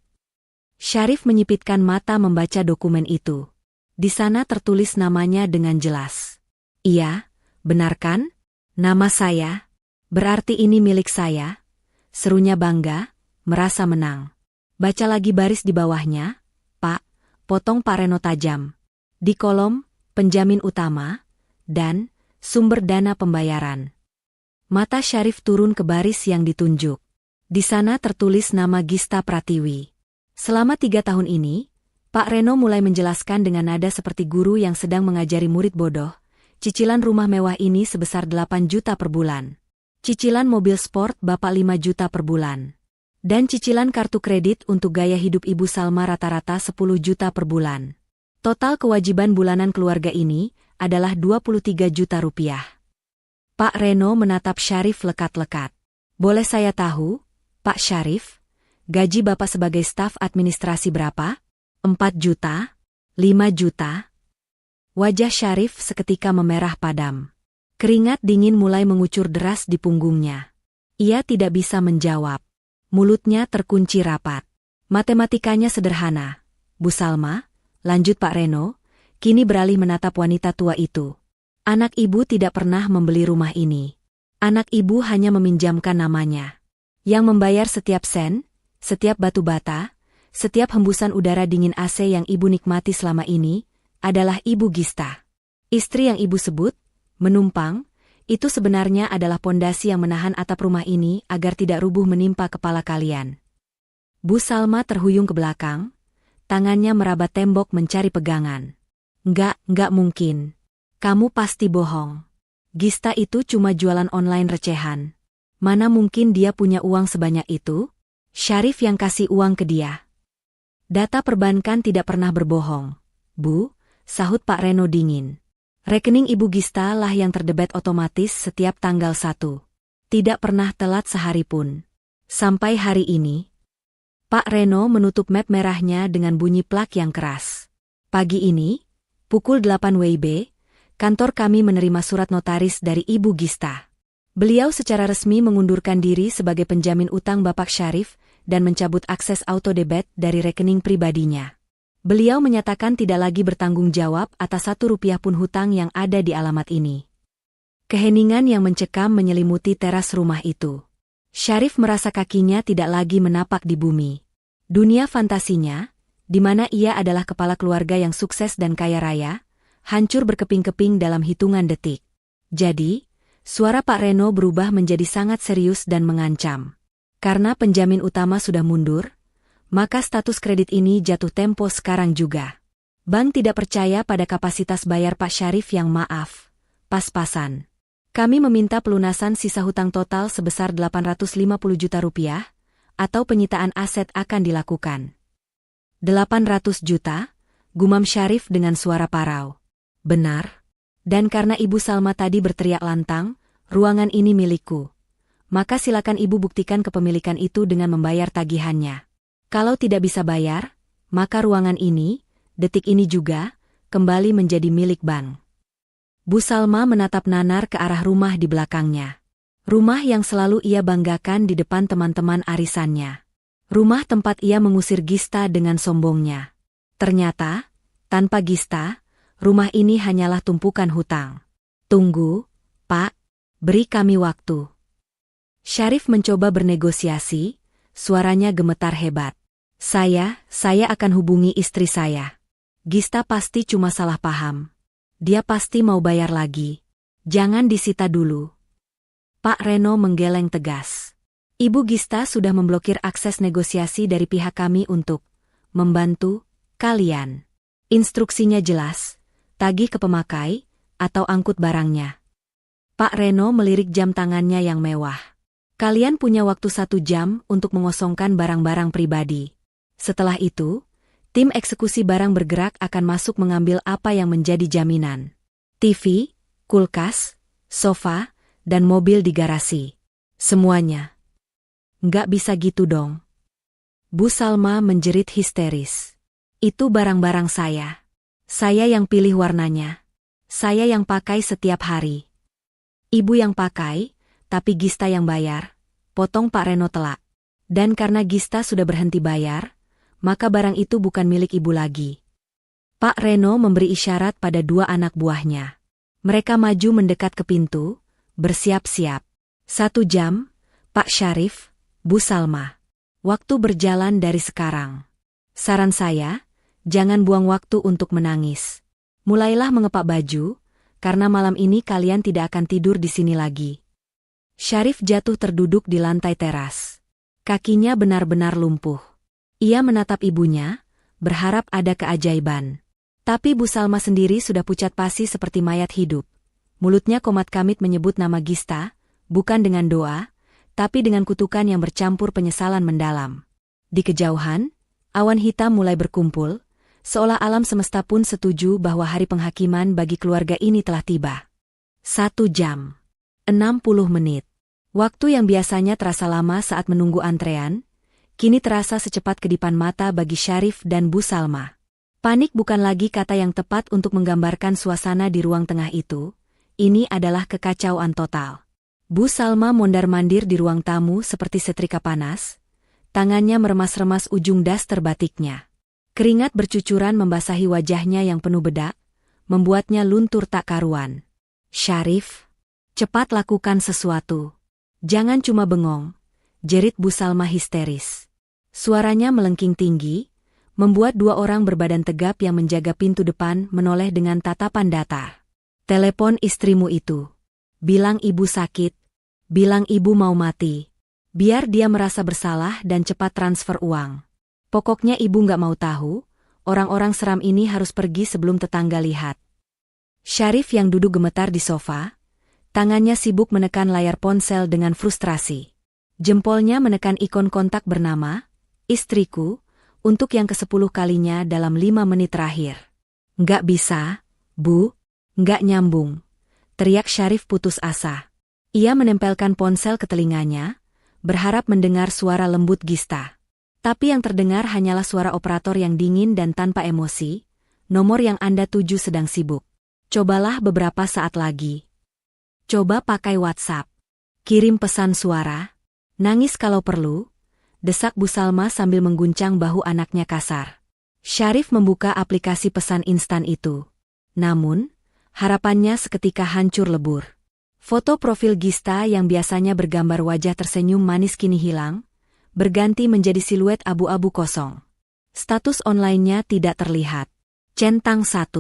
Syarif menyipitkan mata membaca dokumen itu. Di sana tertulis namanya dengan jelas. "Iya, benar kan? Nama saya, Berarti ini milik saya? Serunya bangga, merasa menang. Baca lagi baris di bawahnya, Pak, potong Pak Reno tajam. Di kolom, penjamin utama, dan sumber dana pembayaran. Mata Syarif turun ke baris yang ditunjuk. Di sana tertulis nama Gista Pratiwi. Selama 3 tahun ini, Pak Reno mulai menjelaskan dengan nada seperti guru yang sedang mengajari murid bodoh. Cicilan rumah mewah ini sebesar 8 juta per bulan. Cicilan mobil sport Bapak 5 juta per bulan. Dan cicilan kartu kredit untuk gaya hidup Ibu Salma rata-rata 10 juta per bulan. Total kewajiban bulanan keluarga ini adalah 23 juta rupiah. Pak Reno menatap Syarif lekat-lekat. Boleh saya tahu, Pak Syarif, gaji Bapak sebagai staf administrasi berapa? 4 juta? 5 juta? Wajah Syarif seketika memerah padam. Keringat dingin mulai mengucur deras di punggungnya. Ia tidak bisa menjawab. Mulutnya terkunci rapat. Matematikanya sederhana. Bu Salma, lanjut Pak Reno, kini beralih menatap wanita tua itu. Anak ibu tidak pernah membeli rumah ini. Anak ibu hanya meminjamkan namanya. Yang membayar setiap sen, setiap batu bata, setiap hembusan udara dingin AC yang ibu nikmati selama ini, adalah Ibu Gista. Istri yang ibu sebut, menumpang, itu sebenarnya adalah pondasi yang menahan atap rumah ini agar tidak rubuh menimpa kepala kalian. Bu Salma terhuyung ke belakang, tangannya merabat tembok mencari pegangan. Enggak mungkin. Kamu pasti bohong. Gista itu cuma jualan online recehan. Mana mungkin dia punya uang sebanyak itu? Syarif yang kasih uang ke dia. Data perbankan tidak pernah berbohong. Bu, sahut Pak Reno dingin. Rekening Ibu Gista lah yang terdebet otomatis setiap tanggal 1. Tidak pernah telat sehari pun. Sampai hari ini. Pak Reno menutup map merahnya dengan bunyi plak yang keras. Pagi ini, pukul 8 WIB, kantor kami menerima surat notaris dari Ibu Gista. Beliau secara resmi mengundurkan diri sebagai penjamin utang Bapak Syarif dan mencabut akses auto debit dari rekening pribadinya. Beliau menyatakan tidak lagi bertanggung jawab atas 1 rupiah pun hutang yang ada di alamat ini. Keheningan yang mencekam menyelimuti teras rumah itu. Syarif merasa kakinya tidak lagi menapak di bumi. Dunia fantasinya, di mana ia adalah kepala keluarga yang sukses dan kaya raya, hancur berkeping-keping dalam hitungan detik. Jadi, suara Pak Reno berubah menjadi sangat serius dan mengancam. Karena penjamin utama sudah mundur, maka status kredit ini jatuh tempo sekarang juga. Bank tidak percaya pada kapasitas bayar Pak Syarif yang maaf, pas-pasan. Kami meminta pelunasan sisa hutang total sebesar 850 juta rupiah, atau penyitaan aset akan dilakukan. 800 juta? Gumam Syarif dengan suara parau. Benar. Dan karena Ibu Salma tadi berteriak lantang, ruangan ini milikku. Maka silakan Ibu buktikan kepemilikan itu dengan membayar tagihannya. Kalau tidak bisa bayar, maka ruangan ini, detik ini juga, kembali menjadi milik bank. Bu Salma menatap nanar ke arah rumah di belakangnya. Rumah yang selalu ia banggakan di depan teman-teman arisannya. Rumah tempat ia mengusir Gista dengan sombongnya. Ternyata, tanpa Gista, rumah ini hanyalah tumpukan hutang. Tunggu, Pak, beri kami waktu. Syarif mencoba bernegosiasi, suaranya gemetar hebat. Saya akan hubungi istri saya. Gista pasti cuma salah paham. Dia pasti mau bayar lagi. Jangan disita dulu. Pak Reno menggeleng tegas. Ibu Gista sudah memblokir akses negosiasi dari pihak kami untuk membantu kalian. Instruksinya jelas, tagih ke pemakai, atau angkut barangnya. Pak Reno melirik jam tangannya yang mewah. Kalian punya waktu 1 jam untuk mengosongkan barang-barang pribadi. Setelah itu, tim eksekusi barang bergerak akan masuk mengambil apa yang menjadi jaminan. TV, kulkas, sofa, dan mobil di garasi. Semuanya. Nggak bisa gitu dong. Bu Salma menjerit histeris. Itu barang-barang saya. Saya yang pilih warnanya. Saya yang pakai setiap hari. Ibu yang pakai, tapi Gista yang bayar, potong Pak Reno telak. Dan karena Gista sudah berhenti bayar, maka barang itu bukan milik ibu lagi. Pak Reno memberi isyarat pada 2 anak buahnya. Mereka maju mendekat ke pintu, bersiap-siap. 1 jam, Pak Syarif, Bu Salma. Waktu berjalan dari sekarang. Saran saya, jangan buang waktu untuk menangis. Mulailah mengepak baju, karena malam ini kalian tidak akan tidur di sini lagi. Syarif jatuh terduduk di lantai teras. Kakinya benar-benar lumpuh. Ia menatap ibunya, berharap ada keajaiban. Tapi Bu Salma sendiri sudah pucat pasi seperti mayat hidup. Mulutnya komat-kamit menyebut nama Gista, bukan dengan doa, tapi dengan kutukan yang bercampur penyesalan mendalam. Di kejauhan, awan hitam mulai berkumpul, seolah alam semesta pun setuju bahwa hari penghakiman bagi keluarga ini telah tiba. 1 jam. 60 menit. Waktu yang biasanya terasa lama saat menunggu antrean, kini terasa secepat kedipan mata bagi Syarif dan Bu Salma. Panik bukan lagi kata yang tepat untuk menggambarkan suasana di ruang tengah itu, ini adalah kekacauan total. Bu Salma mondar-mandir di ruang tamu seperti setrika panas, tangannya meremas-remas ujung daster batiknya. Keringat bercucuran membasahi wajahnya yang penuh bedak, membuatnya luntur tak karuan. Syarif, cepat lakukan sesuatu. Jangan cuma bengong, jerit Bu Salma histeris. Suaranya melengking tinggi, membuat 2 orang berbadan tegap yang menjaga pintu depan menoleh dengan tatapan datar. Telepon istrimu itu. Bilang ibu sakit. Bilang ibu mau mati. Biar dia merasa bersalah dan cepat transfer uang. Pokoknya ibu nggak mau tahu, orang-orang seram ini harus pergi sebelum tetangga lihat. Syarif yang duduk gemetar di sofa, tangannya sibuk menekan layar ponsel dengan frustrasi. Jempolnya menekan ikon kontak bernama, istriku, untuk yang ke-10 kalinya dalam 5 menit terakhir. Nggak bisa, Bu, nggak nyambung, teriak Syarif putus asa. Ia menempelkan ponsel ke telinganya, berharap mendengar suara lembut Gista. Tapi yang terdengar hanyalah suara operator yang dingin dan tanpa emosi, nomor yang Anda tuju sedang sibuk. Cobalah beberapa saat lagi. Coba pakai WhatsApp. Kirim pesan suara. Nangis kalau perlu, desak Bu Salma sambil mengguncang bahu anaknya kasar. Syarif membuka aplikasi pesan instan itu. Namun, harapannya seketika hancur lebur. Foto profil Gista yang biasanya bergambar wajah tersenyum manis kini hilang, berganti menjadi siluet abu-abu kosong. Status online-nya tidak terlihat. Centang 1.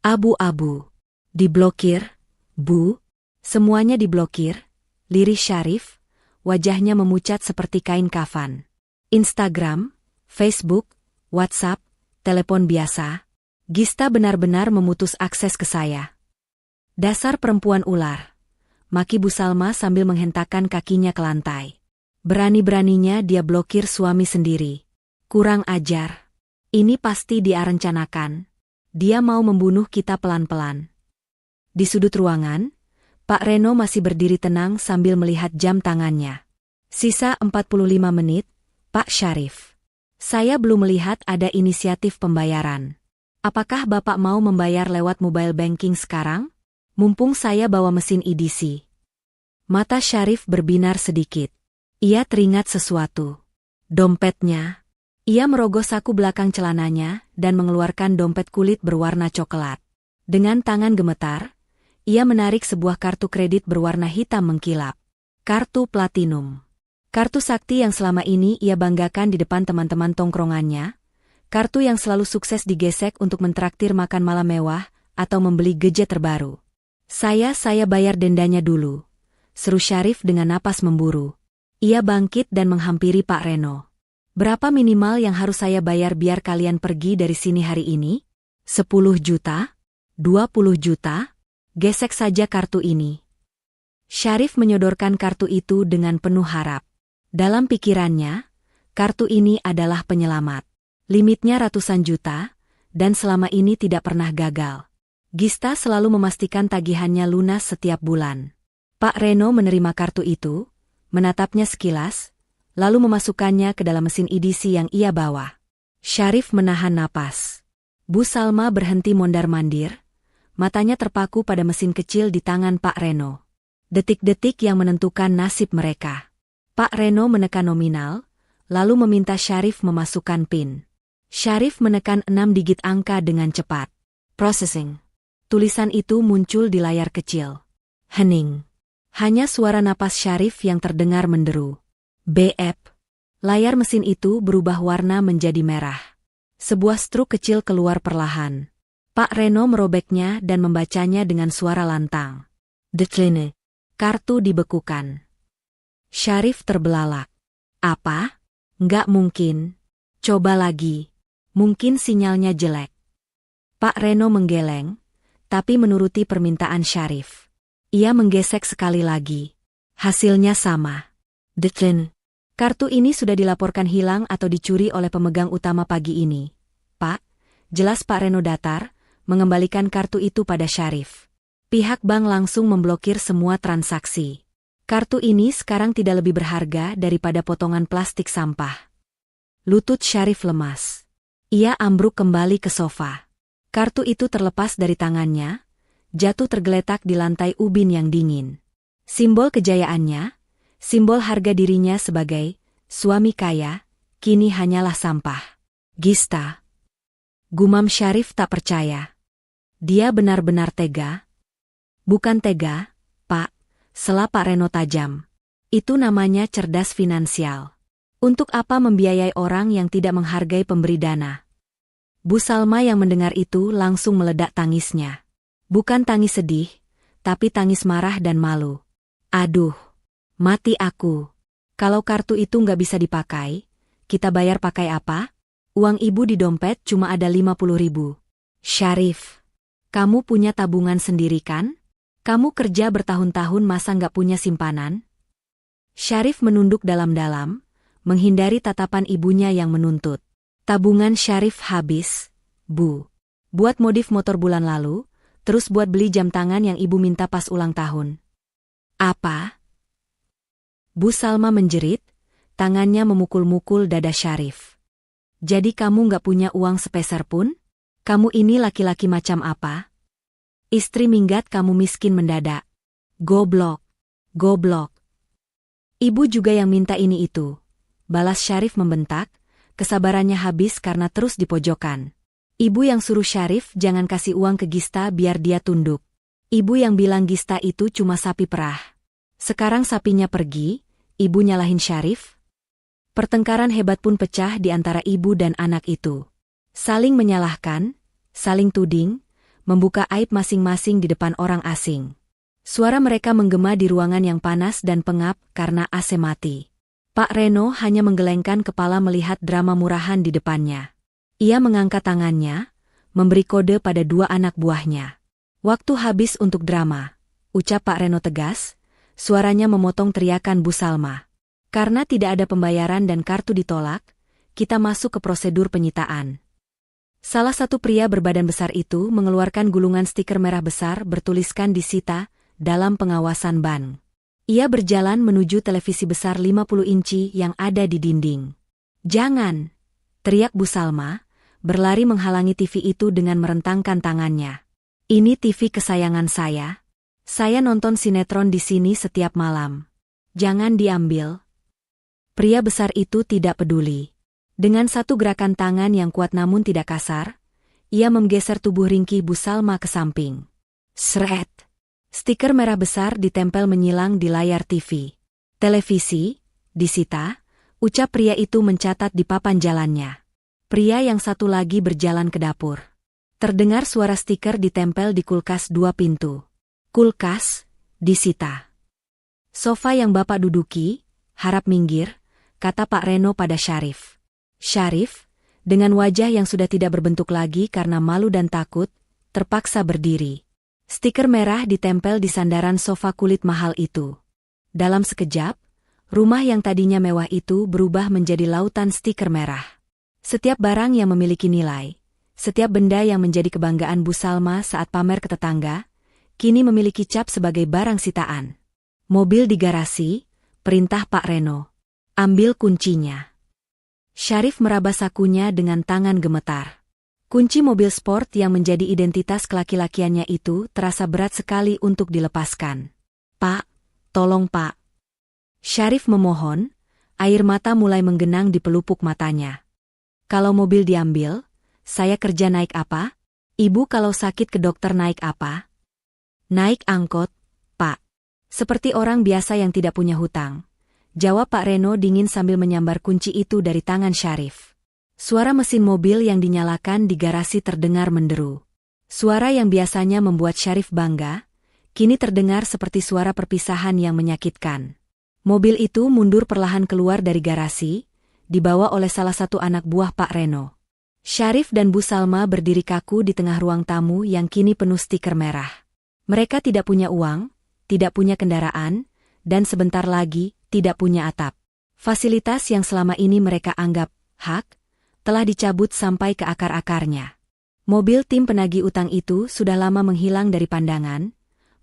Abu-abu. Diblokir, Bu. Semuanya diblokir, lirih Syarif, wajahnya memucat seperti kain kafan. Instagram, Facebook, WhatsApp, telepon biasa. Gista benar-benar memutus akses ke saya. Dasar perempuan ular. Maki Bu Salma sambil menghentakkan kakinya ke lantai. Berani-beraninya dia blokir suami sendiri. Kurang ajar. Ini pasti dia rencanakan. Dia mau membunuh kita pelan-pelan. Di sudut ruangan, Pak Reno masih berdiri tenang sambil melihat jam tangannya. Sisa 45 menit, Pak Syarif. Saya belum melihat ada inisiatif pembayaran. Apakah Bapak mau membayar lewat mobile banking sekarang? Mumpung saya bawa mesin EDC. Mata Syarif berbinar sedikit. Ia teringat sesuatu. Dompetnya. Ia merogoh saku belakang celananya dan mengeluarkan dompet kulit berwarna coklat. Dengan tangan gemetar, ia menarik sebuah kartu kredit berwarna hitam mengkilap. Kartu platinum. Kartu sakti yang selama ini ia banggakan di depan teman-teman tongkrongannya. Kartu yang selalu sukses digesek untuk mentraktir makan malam mewah atau membeli gadget terbaru. Saya bayar dendanya dulu, seru Syarif dengan napas memburu. Ia bangkit dan menghampiri Pak Reno. Berapa minimal yang harus saya bayar biar kalian pergi dari sini hari ini? 10 juta? 20 juta? Gesek saja kartu ini. Syarif menyodorkan kartu itu dengan penuh harap. Dalam pikirannya, kartu ini adalah penyelamat. Limitnya ratusan juta, dan selama ini tidak pernah gagal. Gista selalu memastikan tagihannya lunas setiap bulan. Pak Reno menerima kartu itu, menatapnya sekilas, lalu memasukkannya ke dalam mesin EDC yang ia bawa. Syarif menahan napas. Bu Salma berhenti mondar-mandir, matanya terpaku pada mesin kecil di tangan Pak Reno. Detik-detik yang menentukan nasib mereka. Pak Reno menekan nominal, lalu meminta Syarif memasukkan PIN. Syarif menekan 6 digit angka dengan cepat. Processing. Tulisan itu muncul di layar kecil. Hening. Hanya suara napas Syarif yang terdengar menderu. BF. Layar mesin itu berubah warna menjadi merah. Sebuah struk kecil keluar perlahan. Pak Reno merobeknya dan membacanya dengan suara lantang. Decline. Kartu dibekukan. Syarif terbelalak. Apa? Nggak mungkin. Coba lagi. Mungkin sinyalnya jelek. Pak Reno menggeleng, tapi menuruti permintaan Syarif. Ia menggesek sekali lagi. Hasilnya sama. Decline. Kartu ini sudah dilaporkan hilang atau dicuri oleh pemegang utama pagi ini. Pak, jelas Pak Reno datar, mengembalikan kartu itu pada Syarif. Pihak bank langsung memblokir semua transaksi. Kartu ini sekarang tidak lebih berharga daripada potongan plastik sampah. Lutut Syarif lemas. Ia ambruk kembali ke sofa. Kartu itu terlepas dari tangannya, jatuh tergeletak di lantai ubin yang dingin. Simbol kejayaannya, simbol harga dirinya sebagai suami kaya, kini hanyalah sampah. Gista. Gumam Syarif tak percaya. Dia benar-benar tega. Bukan tega, Pak, sela Pak Reno tajam. Itu namanya cerdas finansial. Untuk apa membiayai orang yang tidak menghargai pemberi dana? Bu Salma yang mendengar itu langsung meledak tangisnya. Bukan tangis sedih, tapi tangis marah dan malu. Aduh, mati aku. Kalau kartu itu nggak bisa dipakai, kita bayar pakai apa? Uang ibu di dompet cuma ada 50.000. Syarif, kamu punya tabungan sendiri kan? Kamu kerja bertahun-tahun masa nggak punya simpanan? Syarif menunduk dalam-dalam, menghindari tatapan ibunya yang menuntut. Tabungan Syarif habis, Bu. Buat modif motor bulan lalu, terus buat beli jam tangan yang ibu minta pas ulang tahun. Apa? Bu Salma menjerit, tangannya memukul-mukul dada Syarif. Jadi kamu nggak punya uang sepeser pun? Kamu ini laki-laki macam apa? Istri minggat kamu miskin mendadak. Goblok. Goblok. Ibu juga yang minta ini itu. Balas Syarif membentak, kesabarannya habis karena terus dipojokkan. Ibu yang suruh Syarif jangan kasih uang ke Gista biar dia tunduk. Ibu yang bilang Gista itu cuma sapi perah. Sekarang sapinya pergi, ibu nyalahin Syarif? Pertengkaran hebat pun pecah di antara ibu dan anak itu. Saling menyalahkan, saling tuding, membuka aib masing-masing di depan orang asing. Suara mereka menggema di ruangan yang panas dan pengap karena AC mati. Pak Reno hanya menggelengkan kepala melihat drama murahan di depannya. Ia mengangkat tangannya, memberi kode pada dua anak buahnya. Waktu habis untuk drama, ucap Pak Reno tegas, suaranya memotong teriakan Bu Salma. Karena tidak ada pembayaran dan kartu ditolak, kita masuk ke prosedur penyitaan. Salah satu pria berbadan besar itu mengeluarkan gulungan stiker merah besar bertuliskan disita dalam pengawasan bank. Ia berjalan menuju televisi besar 50 inci yang ada di dinding. Jangan! Teriak Bu Salma, berlari menghalangi TV itu dengan merentangkan tangannya. Ini TV kesayangan saya. Saya nonton sinetron di sini setiap malam. Jangan diambil. Pria besar itu tidak peduli. Dengan satu gerakan tangan yang kuat namun tidak kasar, ia menggeser tubuh ringkih Bu Salma ke samping. Sret! Stiker merah besar ditempel menyilang di layar TV. Televisi, disita, ucap pria itu mencatat di papan jalannya. Pria yang satu lagi berjalan ke dapur. Terdengar suara stiker ditempel di kulkas 2 pintu. Kulkas, disita. Sofa yang Bapak duduki, harap minggir, kata Pak Reno pada Syarif. Syarif, dengan wajah yang sudah tidak berbentuk lagi karena malu dan takut, terpaksa berdiri. Stiker merah ditempel di sandaran sofa kulit mahal itu. Dalam sekejap, rumah yang tadinya mewah itu berubah menjadi lautan stiker merah. Setiap barang yang memiliki nilai, setiap benda yang menjadi kebanggaan Bu Salma saat pamer ke tetangga, kini memiliki cap sebagai barang sitaan. Mobil di garasi, perintah Pak Reno. Ambil kuncinya. Syarif meraba sakunya dengan tangan gemetar. Kunci mobil sport yang menjadi identitas kelaki-lakiannya itu terasa berat sekali untuk dilepaskan. Pak, tolong Pak. Syarif memohon, air mata mulai menggenang di pelupuk matanya. Kalau mobil diambil, saya kerja naik apa? Ibu kalau sakit ke dokter naik apa? Naik angkot, Pak. Seperti orang biasa yang tidak punya hutang, jawab Pak Reno dingin sambil menyambar kunci itu dari tangan Syarif. Suara mesin mobil yang dinyalakan di garasi terdengar menderu. Suara yang biasanya membuat Syarif bangga, kini terdengar seperti suara perpisahan yang menyakitkan. Mobil itu mundur perlahan keluar dari garasi, dibawa oleh salah satu anak buah Pak Reno. Syarif dan Bu Salma berdiri kaku di tengah ruang tamu yang kini penuh stiker merah. Mereka tidak punya uang, tidak punya kendaraan, dan sebentar lagi tidak punya atap. Fasilitas yang selama ini mereka anggap hak, telah dicabut sampai ke akar-akarnya. Mobil tim penagih utang itu sudah lama menghilang dari pandangan,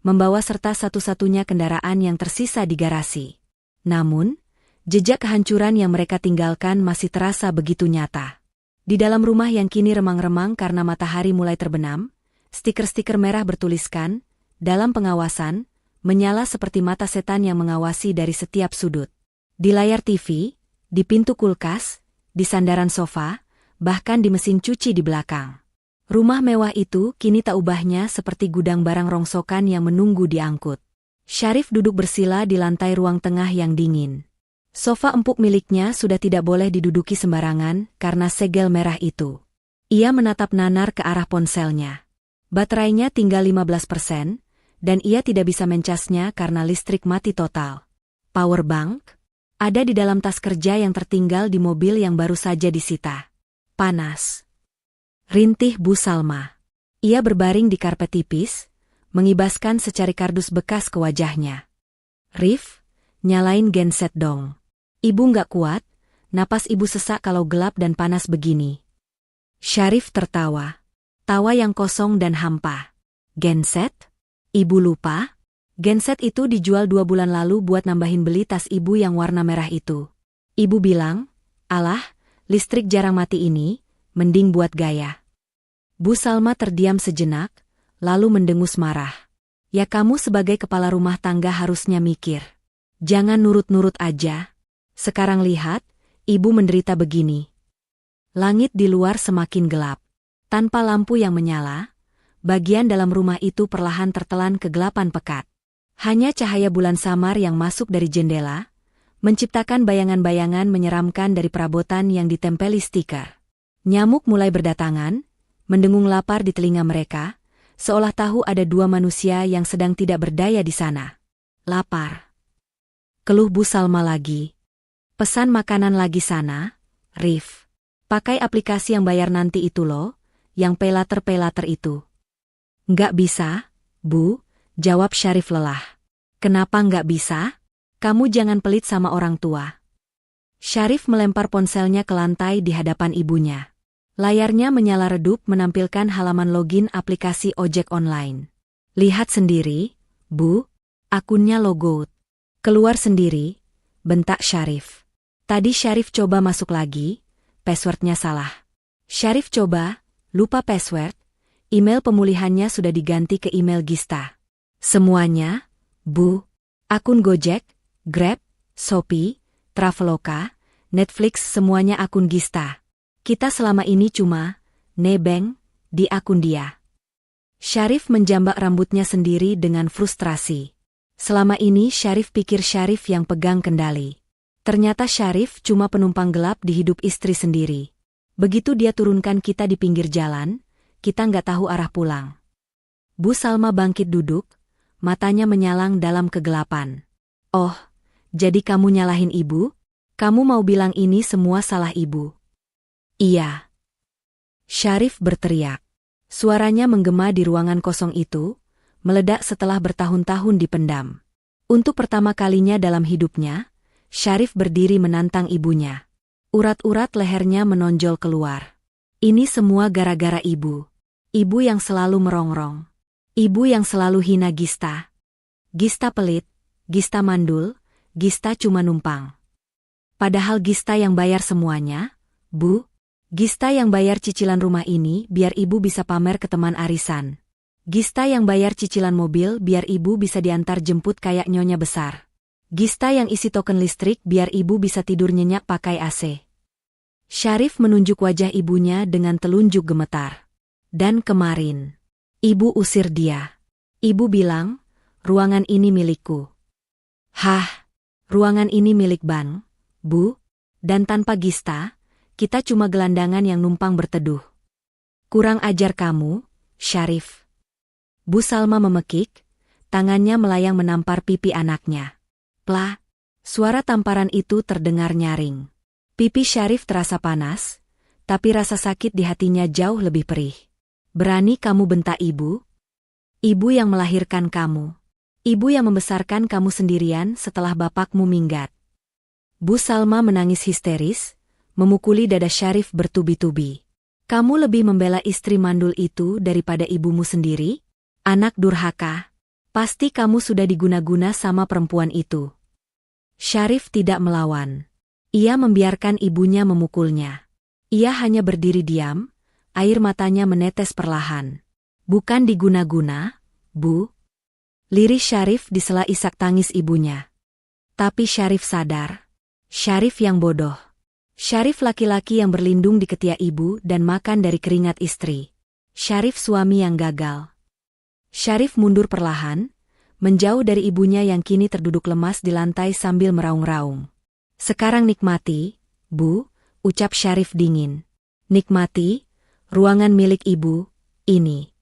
membawa serta satu-satunya kendaraan yang tersisa di garasi. Namun, jejak kehancuran yang mereka tinggalkan masih terasa begitu nyata. Di dalam rumah yang kini remang-remang karena matahari mulai terbenam, stiker-stiker merah bertuliskan, dalam pengawasan, menyala seperti mata setan yang mengawasi dari setiap sudut. Di layar TV, di pintu kulkas, di sandaran sofa, bahkan di mesin cuci di belakang. Rumah mewah itu kini tak ubahnya seperti gudang barang rongsokan yang menunggu diangkut. Syarif duduk bersila di lantai ruang tengah yang dingin. Sofa empuk miliknya sudah tidak boleh diduduki sembarangan karena segel merah itu. Ia menatap nanar ke arah ponselnya. Baterainya tinggal 15%, dan ia tidak bisa mencasnya karena listrik mati total. Powerbank ada di dalam tas kerja yang tertinggal di mobil yang baru saja disita. Panas. Rintih Bu Salma. Ia berbaring di karpet tipis, mengibaskan secari kardus bekas ke wajahnya. Rif, nyalain genset dong. Ibu nggak kuat, napas ibu sesak kalau gelap dan panas begini. Syarif tertawa. Tawa yang kosong dan hampa. Genset? Ibu lupa? Genset itu dijual 2 bulan lalu buat nambahin beli tas ibu yang warna merah itu. Ibu bilang, alah, listrik jarang mati ini, mending buat gaya. Bu Salma terdiam sejenak, lalu mendengus marah. Ya kamu sebagai kepala rumah tangga harusnya mikir. Jangan nurut-nurut aja. Sekarang lihat, ibu menderita begini. Langit di luar semakin gelap. Tanpa lampu yang menyala, bagian dalam rumah itu perlahan tertelan kegelapan pekat. Hanya cahaya bulan samar yang masuk dari jendela, menciptakan bayangan-bayangan menyeramkan dari perabotan yang ditempeli stiker. Nyamuk mulai berdatangan, mendengung lapar di telinga mereka, seolah tahu ada 2 manusia yang sedang tidak berdaya di sana. Lapar. Keluh Bu Salma lagi. Pesan makanan lagi sana, Rif. Pakai aplikasi yang bayar nanti itu loh, yang pay-later itu. Nggak bisa, Bu. Jawab Syarif lelah. Kenapa nggak bisa? Kamu jangan pelit sama orang tua. Syarif melempar ponselnya ke lantai di hadapan ibunya. Layarnya menyala redup menampilkan halaman login aplikasi ojek online. Lihat sendiri, Bu. Akunnya logout. Keluar sendiri, bentak Syarif. Tadi Syarif coba masuk lagi, passwordnya salah. Syarif coba, lupa password, email pemulihannya sudah diganti ke email Gista. Semuanya, Bu, akun Gojek, Grab, Shopee, Traveloka, Netflix semuanya akun Gista. Kita selama ini cuma nebeng di akun dia. Syarif menjambak rambutnya sendiri dengan frustrasi. Selama ini Syarif pikir Syarif yang pegang kendali. Ternyata Syarif cuma penumpang gelap di hidup istri sendiri. Begitu dia turunkan kita di pinggir jalan, kita nggak tahu arah pulang. Bu Salma bangkit duduk, matanya menyalang dalam kegelapan. Oh, jadi kamu nyalahin ibu? Kamu mau bilang ini semua salah ibu? Iya. Syarif berteriak. Suaranya menggema di ruangan kosong itu, meledak setelah bertahun-tahun dipendam. Untuk pertama kalinya dalam hidupnya, Syarif berdiri menantang ibunya. Urat-urat lehernya menonjol keluar. Ini semua gara-gara ibu. Ibu yang selalu merongrong. Ibu yang selalu hina Gista. Gista pelit, Gista mandul, Gista cuma numpang. Padahal Gista yang bayar semuanya, Bu. Gista yang bayar cicilan rumah ini biar ibu bisa pamer ke teman arisan. Gista yang bayar cicilan mobil biar ibu bisa diantar jemput kayak nyonya besar. Gista yang isi token listrik biar ibu bisa tidur nyenyak pakai AC. Syarif menunjuk wajah ibunya dengan telunjuk gemetar. Dan kemarin, ibu usir dia. Ibu bilang, ruangan ini milikku. Hah, ruangan ini milik Bang, Bu, dan tanpa Gista, kita cuma gelandangan yang numpang berteduh. Kurang ajar kamu, Syarif. Bu Salma memekik, tangannya melayang menampar pipi anaknya. Plah, suara tamparan itu terdengar nyaring. Pipi Syarif terasa panas, tapi rasa sakit di hatinya jauh lebih perih. Berani kamu bentak ibu? Ibu yang melahirkan kamu. Ibu yang membesarkan kamu sendirian setelah bapakmu minggat. Bu Salma menangis histeris, memukuli dada Syarif bertubi-tubi. Kamu lebih membela istri mandul itu daripada ibumu sendiri? Anak durhaka. Pasti kamu sudah diguna-guna sama perempuan itu. Syarif tidak melawan. Ia membiarkan ibunya memukulnya. Ia hanya berdiri diam, air matanya menetes perlahan. Bukan diguna-guna, Bu. Liris Syarif disela isak tangis ibunya. Tapi Syarif sadar. Syarif yang bodoh. Syarif laki-laki yang berlindung di ketiak ibu dan makan dari keringat istri. Syarif suami yang gagal. Syarif mundur perlahan, menjauh dari ibunya yang kini terduduk lemas di lantai sambil meraung-raung. Sekarang nikmati, Bu, ucap Syarif dingin. Nikmati, ruangan milik ibu, ini.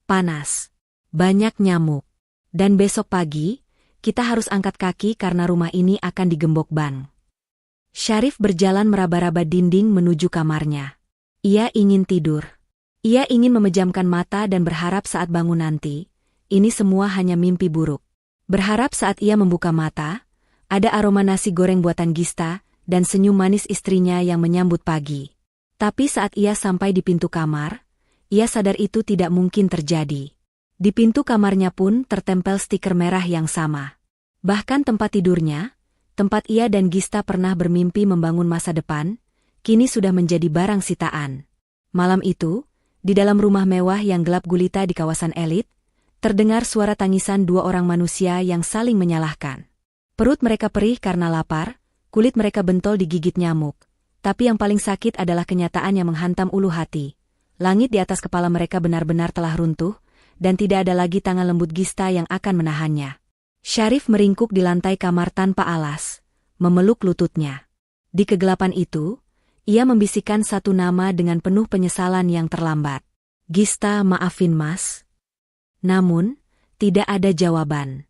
Panas. Banyak nyamuk. Dan besok pagi, kita harus angkat kaki karena rumah ini akan digembok Bang. Syarif berjalan meraba-raba dinding menuju kamarnya. Ia ingin tidur. Ia ingin memejamkan mata dan berharap saat bangun nanti, ini semua hanya mimpi buruk. Berharap saat ia membuka mata, ada aroma nasi goreng buatan Gista dan senyum manis istrinya yang menyambut pagi. Tapi saat ia sampai di pintu kamar, ia sadar itu tidak mungkin terjadi. Di pintu kamarnya pun tertempel stiker merah yang sama. Bahkan tempat tidurnya, tempat ia dan Gista pernah bermimpi membangun masa depan, kini sudah menjadi barang sitaan. Malam itu, di dalam rumah mewah yang gelap gulita di kawasan elit, terdengar suara tangisan dua orang manusia yang saling menyalahkan. Perut mereka perih karena lapar, kulit mereka bentol digigit nyamuk. Tapi yang paling sakit adalah kenyataan yang menghantam ulu hati. Langit di atas kepala mereka benar-benar telah runtuh, dan tidak ada lagi tangan lembut Gista yang akan menahannya. Syarif meringkuk di lantai kamar tanpa alas, memeluk lututnya. Di kegelapan itu, ia membisikkan satu nama dengan penuh penyesalan yang terlambat. Gista, maafin Mas. Namun, tidak ada jawaban.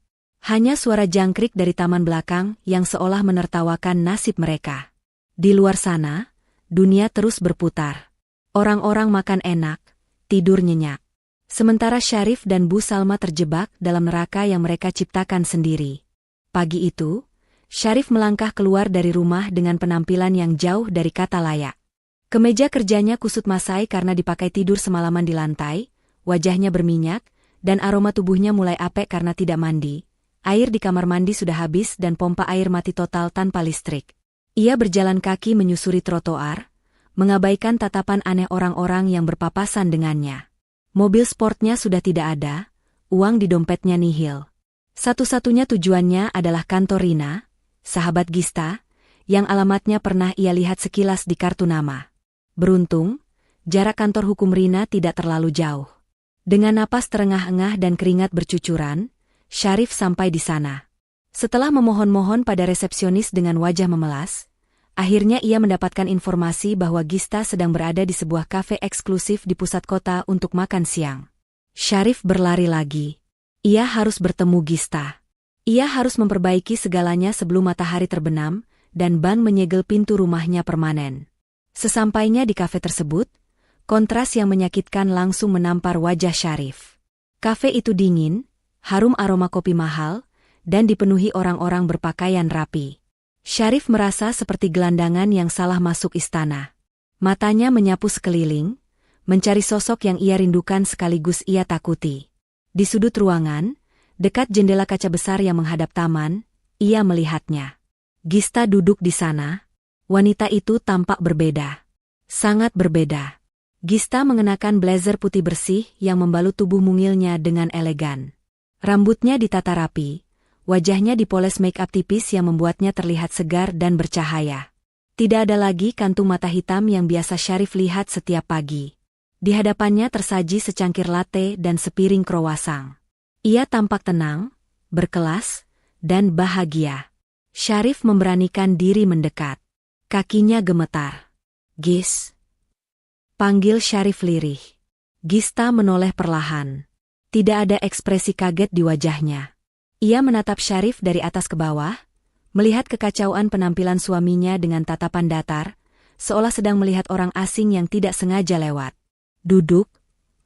Hanya suara jangkrik dari taman belakang yang seolah menertawakan nasib mereka. Di luar sana, dunia terus berputar. Orang-orang makan enak, tidur nyenyak. Sementara Syarif dan Bu Salma terjebak dalam neraka yang mereka ciptakan sendiri. Pagi itu, Syarif melangkah keluar dari rumah dengan penampilan yang jauh dari kata layak. Kemeja kerjanya kusut masai karena dipakai tidur semalaman di lantai, wajahnya berminyak, dan aroma tubuhnya mulai apek karena tidak mandi. Air di kamar mandi sudah habis dan pompa air mati total tanpa listrik. Ia berjalan kaki menyusuri trotoar, mengabaikan tatapan aneh orang-orang yang berpapasan dengannya. Mobil sportnya sudah tidak ada, uang di dompetnya nihil. Satu-satunya tujuannya adalah kantor Rina, sahabat Gista, yang alamatnya pernah ia lihat sekilas di kartu nama. Beruntung, jarak kantor hukum Rina tidak terlalu jauh. Dengan napas terengah-engah dan keringat bercucuran, Syarif sampai di sana. Setelah memohon-mohon pada resepsionis dengan wajah memelas, akhirnya ia mendapatkan informasi bahwa Gista sedang berada di sebuah kafe eksklusif di pusat kota untuk makan siang. Syarif berlari lagi. Ia harus bertemu Gista. Ia harus memperbaiki segalanya sebelum matahari terbenam, dan Ban menyegel pintu rumahnya permanen. Sesampainya di kafe tersebut, kontras yang menyakitkan langsung menampar wajah Syarif. Kafe itu dingin, harum aroma kopi mahal, dan dipenuhi orang-orang berpakaian rapi. Syarif merasa seperti gelandangan yang salah masuk istana. Matanya menyapu sekeliling, mencari sosok yang ia rindukan sekaligus ia takuti. Di sudut ruangan, dekat jendela kaca besar yang menghadap taman, ia melihatnya. Gista duduk di sana. Wanita itu tampak berbeda. Sangat berbeda. Gista mengenakan blazer putih bersih yang membalut tubuh mungilnya dengan elegan. Rambutnya ditata rapi. Wajahnya dipoles make-up tipis yang membuatnya terlihat segar dan bercahaya. Tidak ada lagi kantung mata hitam yang biasa Syarif lihat setiap pagi. Di hadapannya tersaji secangkir latte dan sepiring krowasang. Ia tampak tenang, berkelas, dan bahagia. Syarif memberanikan diri mendekat. Kakinya gemetar. "Gis?" panggil Syarif lirih. Gista menoleh perlahan. Tidak ada ekspresi kaget di wajahnya. Ia menatap Syarif dari atas ke bawah, melihat kekacauan penampilan suaminya dengan tatapan datar, seolah sedang melihat orang asing yang tidak sengaja lewat. "Duduk,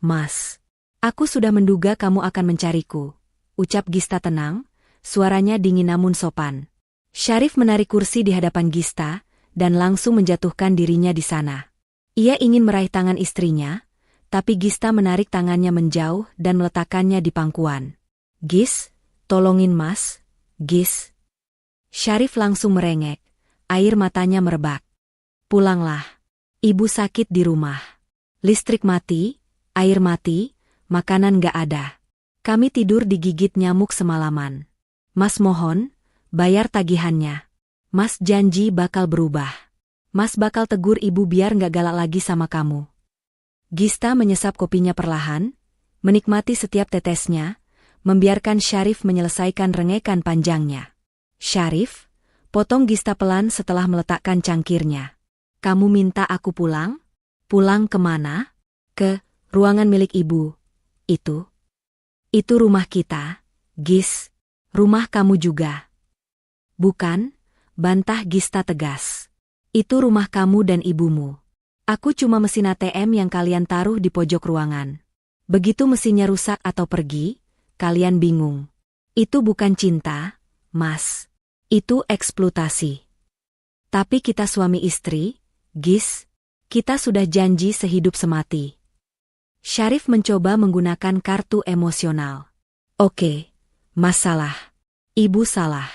Mas. Aku sudah menduga kamu akan mencariku," ucap Gista tenang, suaranya dingin namun sopan. Syarif menarik kursi di hadapan Gista, dan langsung menjatuhkan dirinya di sana. Ia ingin meraih tangan istrinya, tapi Gista menarik tangannya menjauh dan meletakkannya di pangkuan. "Gis, tolongin Mas, Gis." Syarif langsung merengek, air matanya merebak. "Pulanglah. Ibu sakit di rumah. Listrik mati, air mati, makanan gak ada. Kami tidur digigit nyamuk semalaman. Mas mohon, bayar tagihannya. Mas janji bakal berubah. Mas bakal tegur ibu biar gak galak lagi sama kamu." Gista menyesap kopinya perlahan, menikmati setiap tetesnya, membiarkan Syarif menyelesaikan rengekan panjangnya. "Syarif," potong Gista pelan setelah meletakkan cangkirnya. "Kamu minta aku pulang? Pulang kemana?" "Ke ruangan milik ibu. Itu rumah kita, Gis. Rumah kamu juga." "Bukan," bantah Gista tegas. "Itu rumah kamu dan ibumu. Aku cuma mesin ATM yang kalian taruh di pojok ruangan. Begitu mesinnya rusak atau pergi, kalian bingung. Itu bukan cinta, Mas. Itu eksploitasi. Tapi kita suami istri, Gis. Kita sudah janji sehidup semati." Syarif mencoba menggunakan kartu emosional. "Oke, Mas salah. Ibu salah.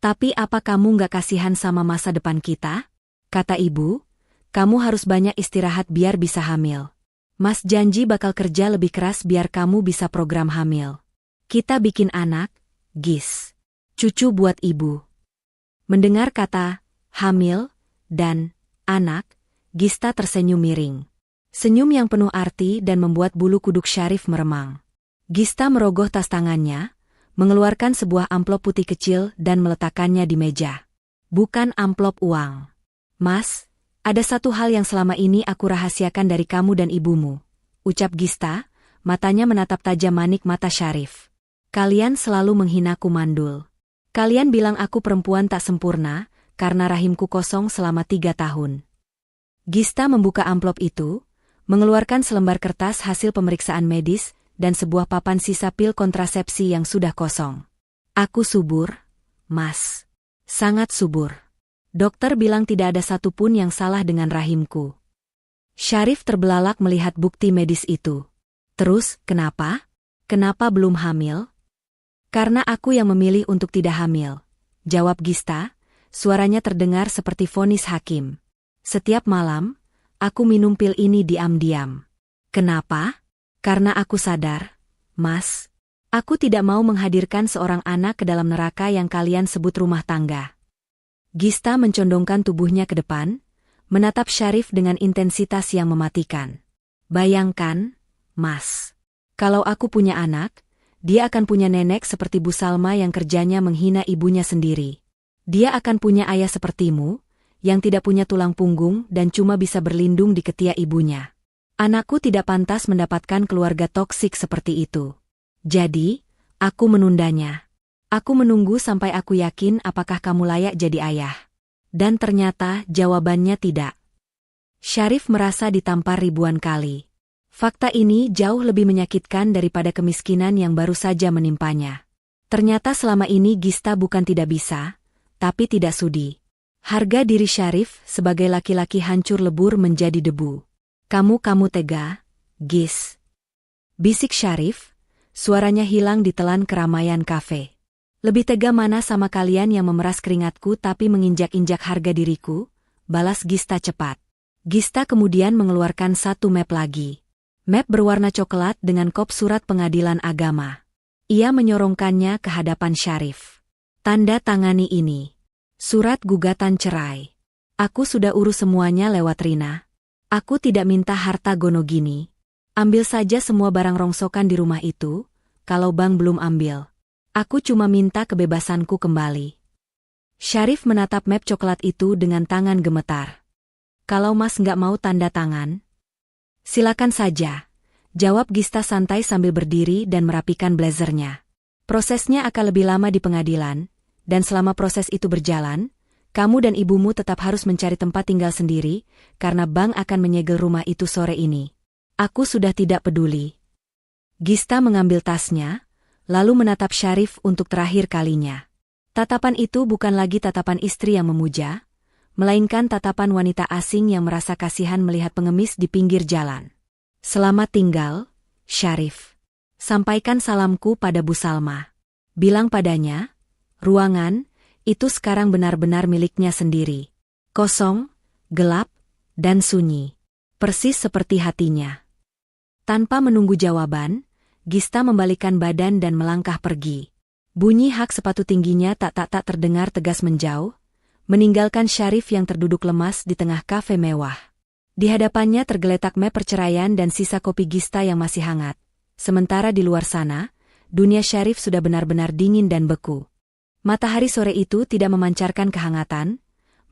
Tapi apa kamu gak kasihan sama masa depan kita? Kata ibu, kamu harus banyak istirahat biar bisa hamil. Mas janji bakal kerja lebih keras biar kamu bisa program hamil. Kita bikin anak, Gis. Cucu buat ibu." Mendengar kata hamil dan anak, Gista tersenyum miring. Senyum yang penuh arti dan membuat bulu kuduk Syarif meremang. Gista merogoh tas tangannya, mengeluarkan sebuah amplop putih kecil dan meletakkannya di meja. "Bukan amplop uang. Mas, ada satu hal yang selama ini aku rahasiakan dari kamu dan ibumu," ucap Gista, matanya menatap tajam manik mata Syarif. "Kalian selalu menghinaku mandul. Kalian bilang aku perempuan tak sempurna, karena rahimku kosong selama 3 tahun. Gista membuka amplop itu, mengeluarkan selembar kertas hasil pemeriksaan medis, dan sebuah papan sisa pil kontrasepsi yang sudah kosong. "Aku subur, Mas. Sangat subur. Dokter bilang tidak ada satupun yang salah dengan rahimku." Syarif terbelalak melihat bukti medis itu. "Terus, kenapa? Kenapa belum hamil?" "Karena aku yang memilih untuk tidak hamil," jawab Gista, suaranya terdengar seperti vonis hakim. "Setiap malam, aku minum pil ini diam-diam." "Kenapa?" "Karena aku sadar, Mas. Aku tidak mau menghadirkan seorang anak ke dalam neraka yang kalian sebut rumah tangga." Gista mencondongkan tubuhnya ke depan, menatap Syarif dengan intensitas yang mematikan. "Bayangkan, Mas. Kalau aku punya anak, dia akan punya nenek seperti Bu Salma yang kerjanya menghina ibunya sendiri. Dia akan punya ayah sepertimu, yang tidak punya tulang punggung dan cuma bisa berlindung di ketiak ibunya. Anakku tidak pantas mendapatkan keluarga toksik seperti itu. Jadi, aku menundanya. Aku menunggu sampai aku yakin apakah kamu layak jadi ayah." Dan ternyata jawabannya tidak. Syarif merasa ditampar ribuan kali. Fakta ini jauh lebih menyakitkan daripada kemiskinan yang baru saja menimpanya. Ternyata selama ini Gista bukan tidak bisa, tapi tidak sudi. Harga diri Syarif sebagai laki-laki hancur lebur menjadi debu. Kamu tega, Gis." Bisik Syarif, suaranya hilang ditelan keramaian kafe. "Lebih tega mana sama kalian yang memeras keringatku tapi menginjak-injak harga diriku?" balas Gista cepat. Gista kemudian mengeluarkan satu map lagi. Map berwarna coklat dengan kop surat pengadilan agama. Ia menyorongkannya ke hadapan Syarif. "Tanda tangani ini. Surat gugatan cerai. Aku sudah urus semuanya lewat Rina. Aku tidak minta harta gono gini. Ambil saja semua barang rongsokan di rumah itu, kalau Bang belum ambil. Aku cuma minta kebebasanku kembali. Syarif menatap map coklat itu dengan tangan gemetar. Kalau Mas nggak mau tanda tangan, silakan saja, jawab Gista santai sambil berdiri dan merapikan blazernya. Prosesnya akan lebih lama di pengadilan, dan selama proses itu berjalan, kamu dan ibumu tetap harus mencari tempat tinggal sendiri, karena bank akan menyegel rumah itu sore ini. Aku sudah tidak peduli. Gista mengambil tasnya, lalu menatap Syarif untuk terakhir kalinya. Tatapan itu bukan lagi tatapan istri yang memuja, melainkan tatapan wanita asing yang merasa kasihan melihat pengemis di pinggir jalan. Selamat tinggal, Syarif. Sampaikan salamku pada Bu Salma. Bilang padanya, ruangan itu sekarang benar-benar miliknya sendiri. Kosong, gelap, dan sunyi. Persis seperti hatinya. Tanpa menunggu jawaban, Gista membalikan badan dan melangkah pergi. Bunyi hak sepatu tingginya tak terdengar tegas menjauh, meninggalkan Syarif yang terduduk lemas di tengah kafe mewah. Di hadapannya tergeletak map perceraian dan sisa kopi Gista yang masih hangat. Sementara di luar sana, dunia Syarif sudah benar-benar dingin dan beku. Matahari sore itu tidak memancarkan kehangatan,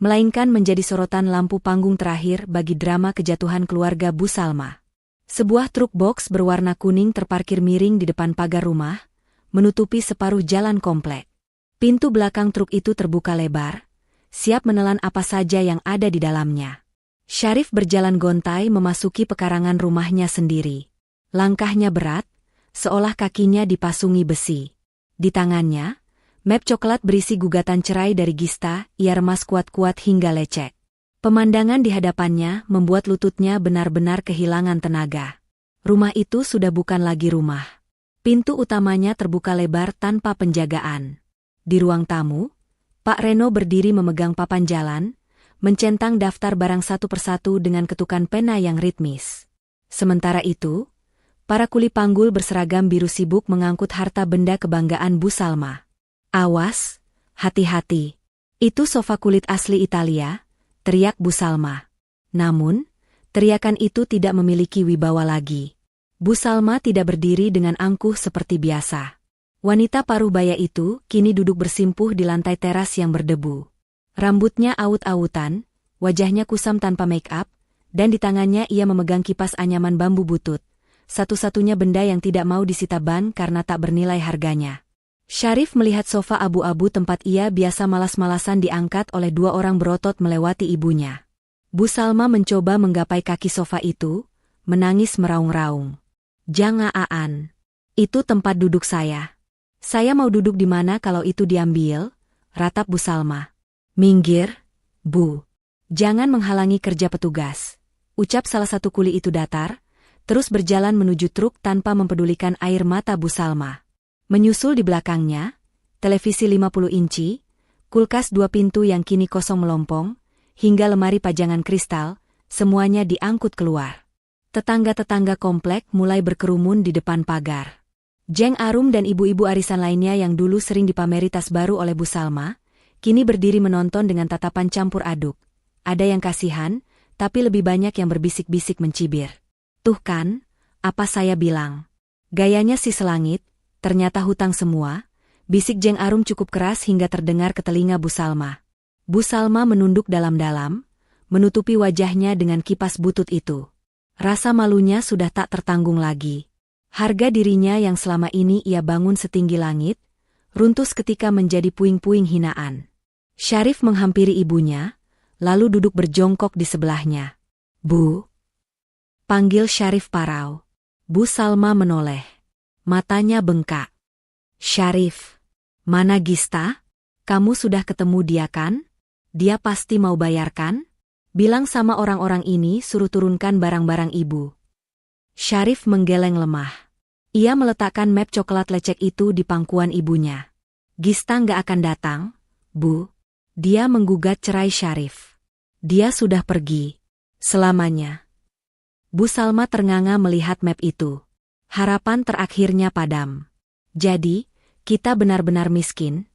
melainkan menjadi sorotan lampu panggung terakhir bagi drama kejatuhan keluarga Bu Salma. Sebuah truk box berwarna kuning terparkir miring di depan pagar rumah, menutupi separuh jalan komplek. Pintu belakang truk itu terbuka lebar, siap menelan apa saja yang ada di dalamnya. Syarif berjalan gontai memasuki pekarangan rumahnya sendiri. Langkahnya berat, seolah kakinya dipasungi besi. Di tangannya, map coklat berisi gugatan cerai dari Gista, ia remas kuat-kuat hingga lecek. Pemandangan di hadapannya membuat lututnya benar-benar kehilangan tenaga. Rumah itu sudah bukan lagi rumah. Pintu utamanya terbuka lebar tanpa penjagaan. Di ruang tamu, Pak Reno berdiri memegang papan jalan, mencentang daftar barang satu persatu dengan ketukan pena yang ritmis. Sementara itu, para kuli panggul berseragam biru sibuk mengangkut harta benda kebanggaan Bu Salma. Awas, hati-hati. Itu sofa kulit asli Italia, teriak Bu Salma. Namun, teriakan itu tidak memiliki wibawa lagi. Bu Salma tidak berdiri dengan angkuh seperti biasa. Wanita paruh baya itu kini duduk bersimpuh di lantai teras yang berdebu. Rambutnya awut-awutan, wajahnya kusam tanpa make-up, dan di tangannya ia memegang kipas anyaman bambu butut, satu-satunya benda yang tidak mau disita ban karena tak bernilai harganya. Syarif melihat sofa abu-abu tempat ia biasa malas-malasan diangkat oleh dua orang berotot melewati ibunya. Bu Salma mencoba menggapai kaki sofa itu, menangis meraung-raung. Jangan Aan. Itu tempat duduk saya. Saya mau duduk di mana kalau itu diambil? Ratap Bu Salma. Minggir, Bu. Jangan menghalangi kerja petugas. Ucap salah satu kuli itu datar, terus berjalan menuju truk tanpa mempedulikan air mata Bu Salma. Menyusul di belakangnya, televisi 50 inci, kulkas 2 pintu yang kini kosong melompong, hingga lemari pajangan kristal, semuanya diangkut keluar. Tetangga-tetangga komplek mulai berkerumun di depan pagar. Jeng Arum dan ibu-ibu arisan lainnya yang dulu sering dipameri tas baru oleh Bu Salma, kini berdiri menonton dengan tatapan campur aduk. Ada yang kasihan, tapi lebih banyak yang berbisik-bisik mencibir. Tuh kan, apa saya bilang. Gayanya si selangit, ternyata hutang semua, bisik Jeng Arum cukup keras hingga terdengar ke telinga Bu Salma. Bu Salma menunduk dalam-dalam, menutupi wajahnya dengan kipas butut itu. Rasa malunya sudah tak tertanggung lagi. Harga dirinya yang selama ini ia bangun setinggi langit, runtuh seketika menjadi puing-puing hinaan. Syarif menghampiri ibunya, lalu duduk berjongkok di sebelahnya. Bu. Panggil Syarif parau. Bu Salma menoleh. Matanya bengkak. Syarif. Mana Gista? Kamu sudah ketemu dia kan? Dia pasti mau bayarkan? Bilang sama orang-orang ini suruh turunkan barang-barang ibu. Syarif menggeleng lemah. Ia meletakkan map coklat lecek itu di pangkuan ibunya. Gista nggak akan datang, Bu. Dia menggugat cerai Syarif. Dia sudah pergi. Selamanya. Bu Salma ternganga melihat map itu. Harapan terakhirnya padam. Jadi, kita benar-benar miskin?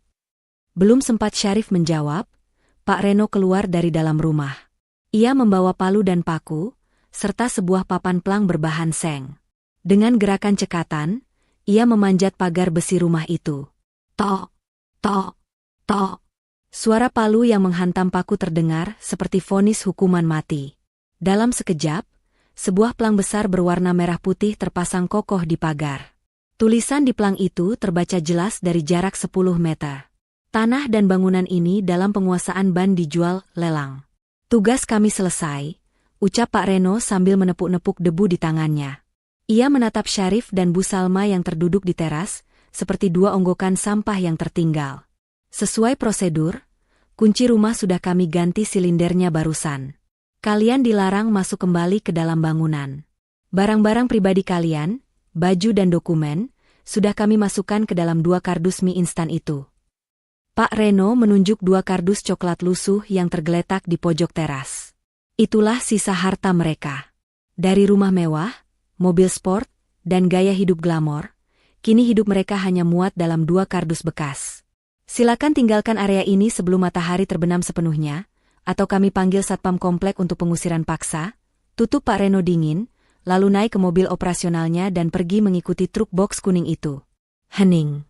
Belum sempat Syarif menjawab, Pak Reno keluar dari dalam rumah. Ia membawa palu dan paku, serta sebuah papan plang berbahan seng. Dengan gerakan cekatan, ia memanjat pagar besi rumah itu. Tok, tok, tok. Suara palu yang menghantam paku terdengar seperti vonis hukuman mati. Dalam sekejap, sebuah pelang besar berwarna merah putih terpasang kokoh di pagar. Tulisan di pelang itu terbaca jelas dari jarak 10 meter. Tanah dan bangunan ini dalam penguasaan Ban dijual lelang. Tugas kami selesai, ucap Pak Reno sambil menepuk-nepuk debu di tangannya. Ia menatap Syarif dan Bu Salma yang terduduk di teras, seperti dua onggokan sampah yang tertinggal. Sesuai prosedur, kunci rumah sudah kami ganti silindernya barusan. Kalian dilarang masuk kembali ke dalam bangunan. Barang-barang pribadi kalian, baju dan dokumen, sudah kami masukkan ke dalam 2 kardus mie instan itu. Pak Reno menunjuk 2 kardus coklat lusuh yang tergeletak di pojok teras. Itulah sisa harta mereka. Dari rumah mewah, mobil sport, dan gaya hidup glamor, kini hidup mereka hanya muat dalam 2 kardus bekas. Silakan tinggalkan area ini sebelum matahari terbenam sepenuhnya, atau kami panggil satpam komplek untuk pengusiran paksa, tutup Pak Reno dingin, lalu naik ke mobil operasionalnya dan pergi mengikuti truk box kuning itu. Hening.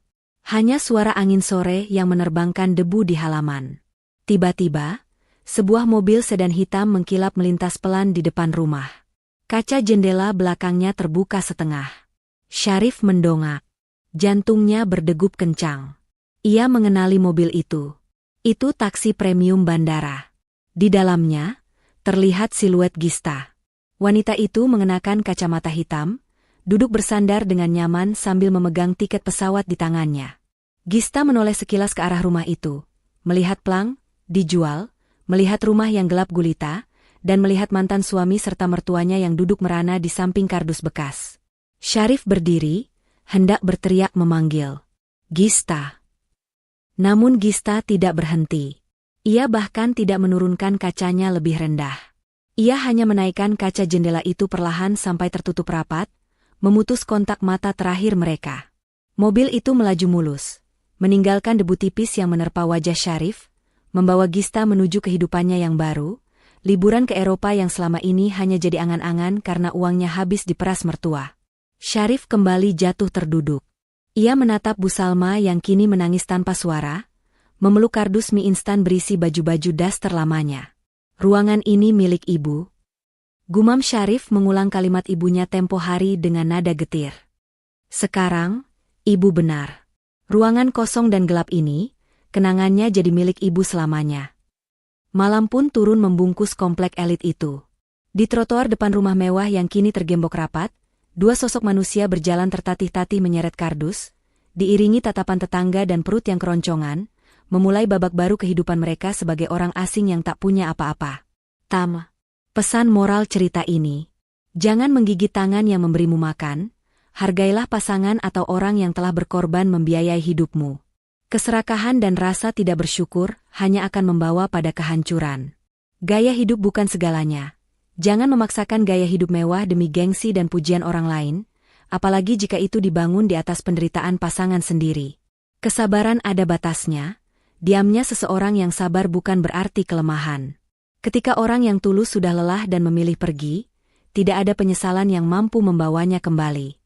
Hanya suara angin sore yang menerbangkan debu di halaman. Tiba-tiba, sebuah mobil sedan hitam mengkilap melintas pelan di depan rumah. Kaca jendela belakangnya terbuka setengah. Syarif mendongak. Jantungnya berdegup kencang. Ia mengenali mobil itu. Itu taksi premium bandara. Di dalamnya, terlihat siluet Gista. Wanita itu mengenakan kacamata hitam, duduk bersandar dengan nyaman sambil memegang tiket pesawat di tangannya. Gista menoleh sekilas ke arah rumah itu, melihat pelang, dijual, melihat rumah yang gelap gulita, dan melihat mantan suami serta mertuanya yang duduk merana di samping kardus bekas. Syarif berdiri, hendak berteriak memanggil Gista. Namun Gista tidak berhenti. Ia bahkan tidak menurunkan kacanya lebih rendah. Ia hanya menaikkan kaca jendela itu perlahan sampai tertutup rapat, memutus kontak mata terakhir mereka. Mobil itu melaju mulus, meninggalkan debu tipis yang menerpa wajah Syarif, membawa Gista menuju kehidupannya yang baru, liburan ke Eropa yang selama ini hanya jadi angan-angan karena uangnya habis diperas mertua. Syarif kembali jatuh terduduk. Ia menatap Bu Salma yang kini menangis tanpa suara, memeluk kardus mie instan berisi baju-baju daster lamanya. Ruangan ini milik ibu. Gumam Syarif mengulang kalimat ibunya tempo hari dengan nada getir. Sekarang, ibu benar. Ruangan kosong dan gelap ini, kenangannya jadi milik ibu selamanya. Malam pun turun membungkus komplek elit itu. Di trotoar depan rumah mewah yang kini tergembok rapat, 2 sosok manusia berjalan tertatih-tatih menyeret kardus, diiringi tatapan tetangga dan perut yang keroncongan, memulai babak baru kehidupan mereka sebagai orang asing yang tak punya apa-apa. Pesan moral cerita ini. Jangan menggigit tangan yang memberimu makan, hargailah pasangan atau orang yang telah berkorban membiayai hidupmu. Keserakahan dan rasa tidak bersyukur hanya akan membawa pada kehancuran. Gaya hidup bukan segalanya. Jangan memaksakan gaya hidup mewah demi gengsi dan pujian orang lain, apalagi jika itu dibangun di atas penderitaan pasangan sendiri. Kesabaran ada batasnya, diamnya seseorang yang sabar bukan berarti kelemahan. Ketika orang yang tulus sudah lelah dan memilih pergi, tidak ada penyesalan yang mampu membawanya kembali.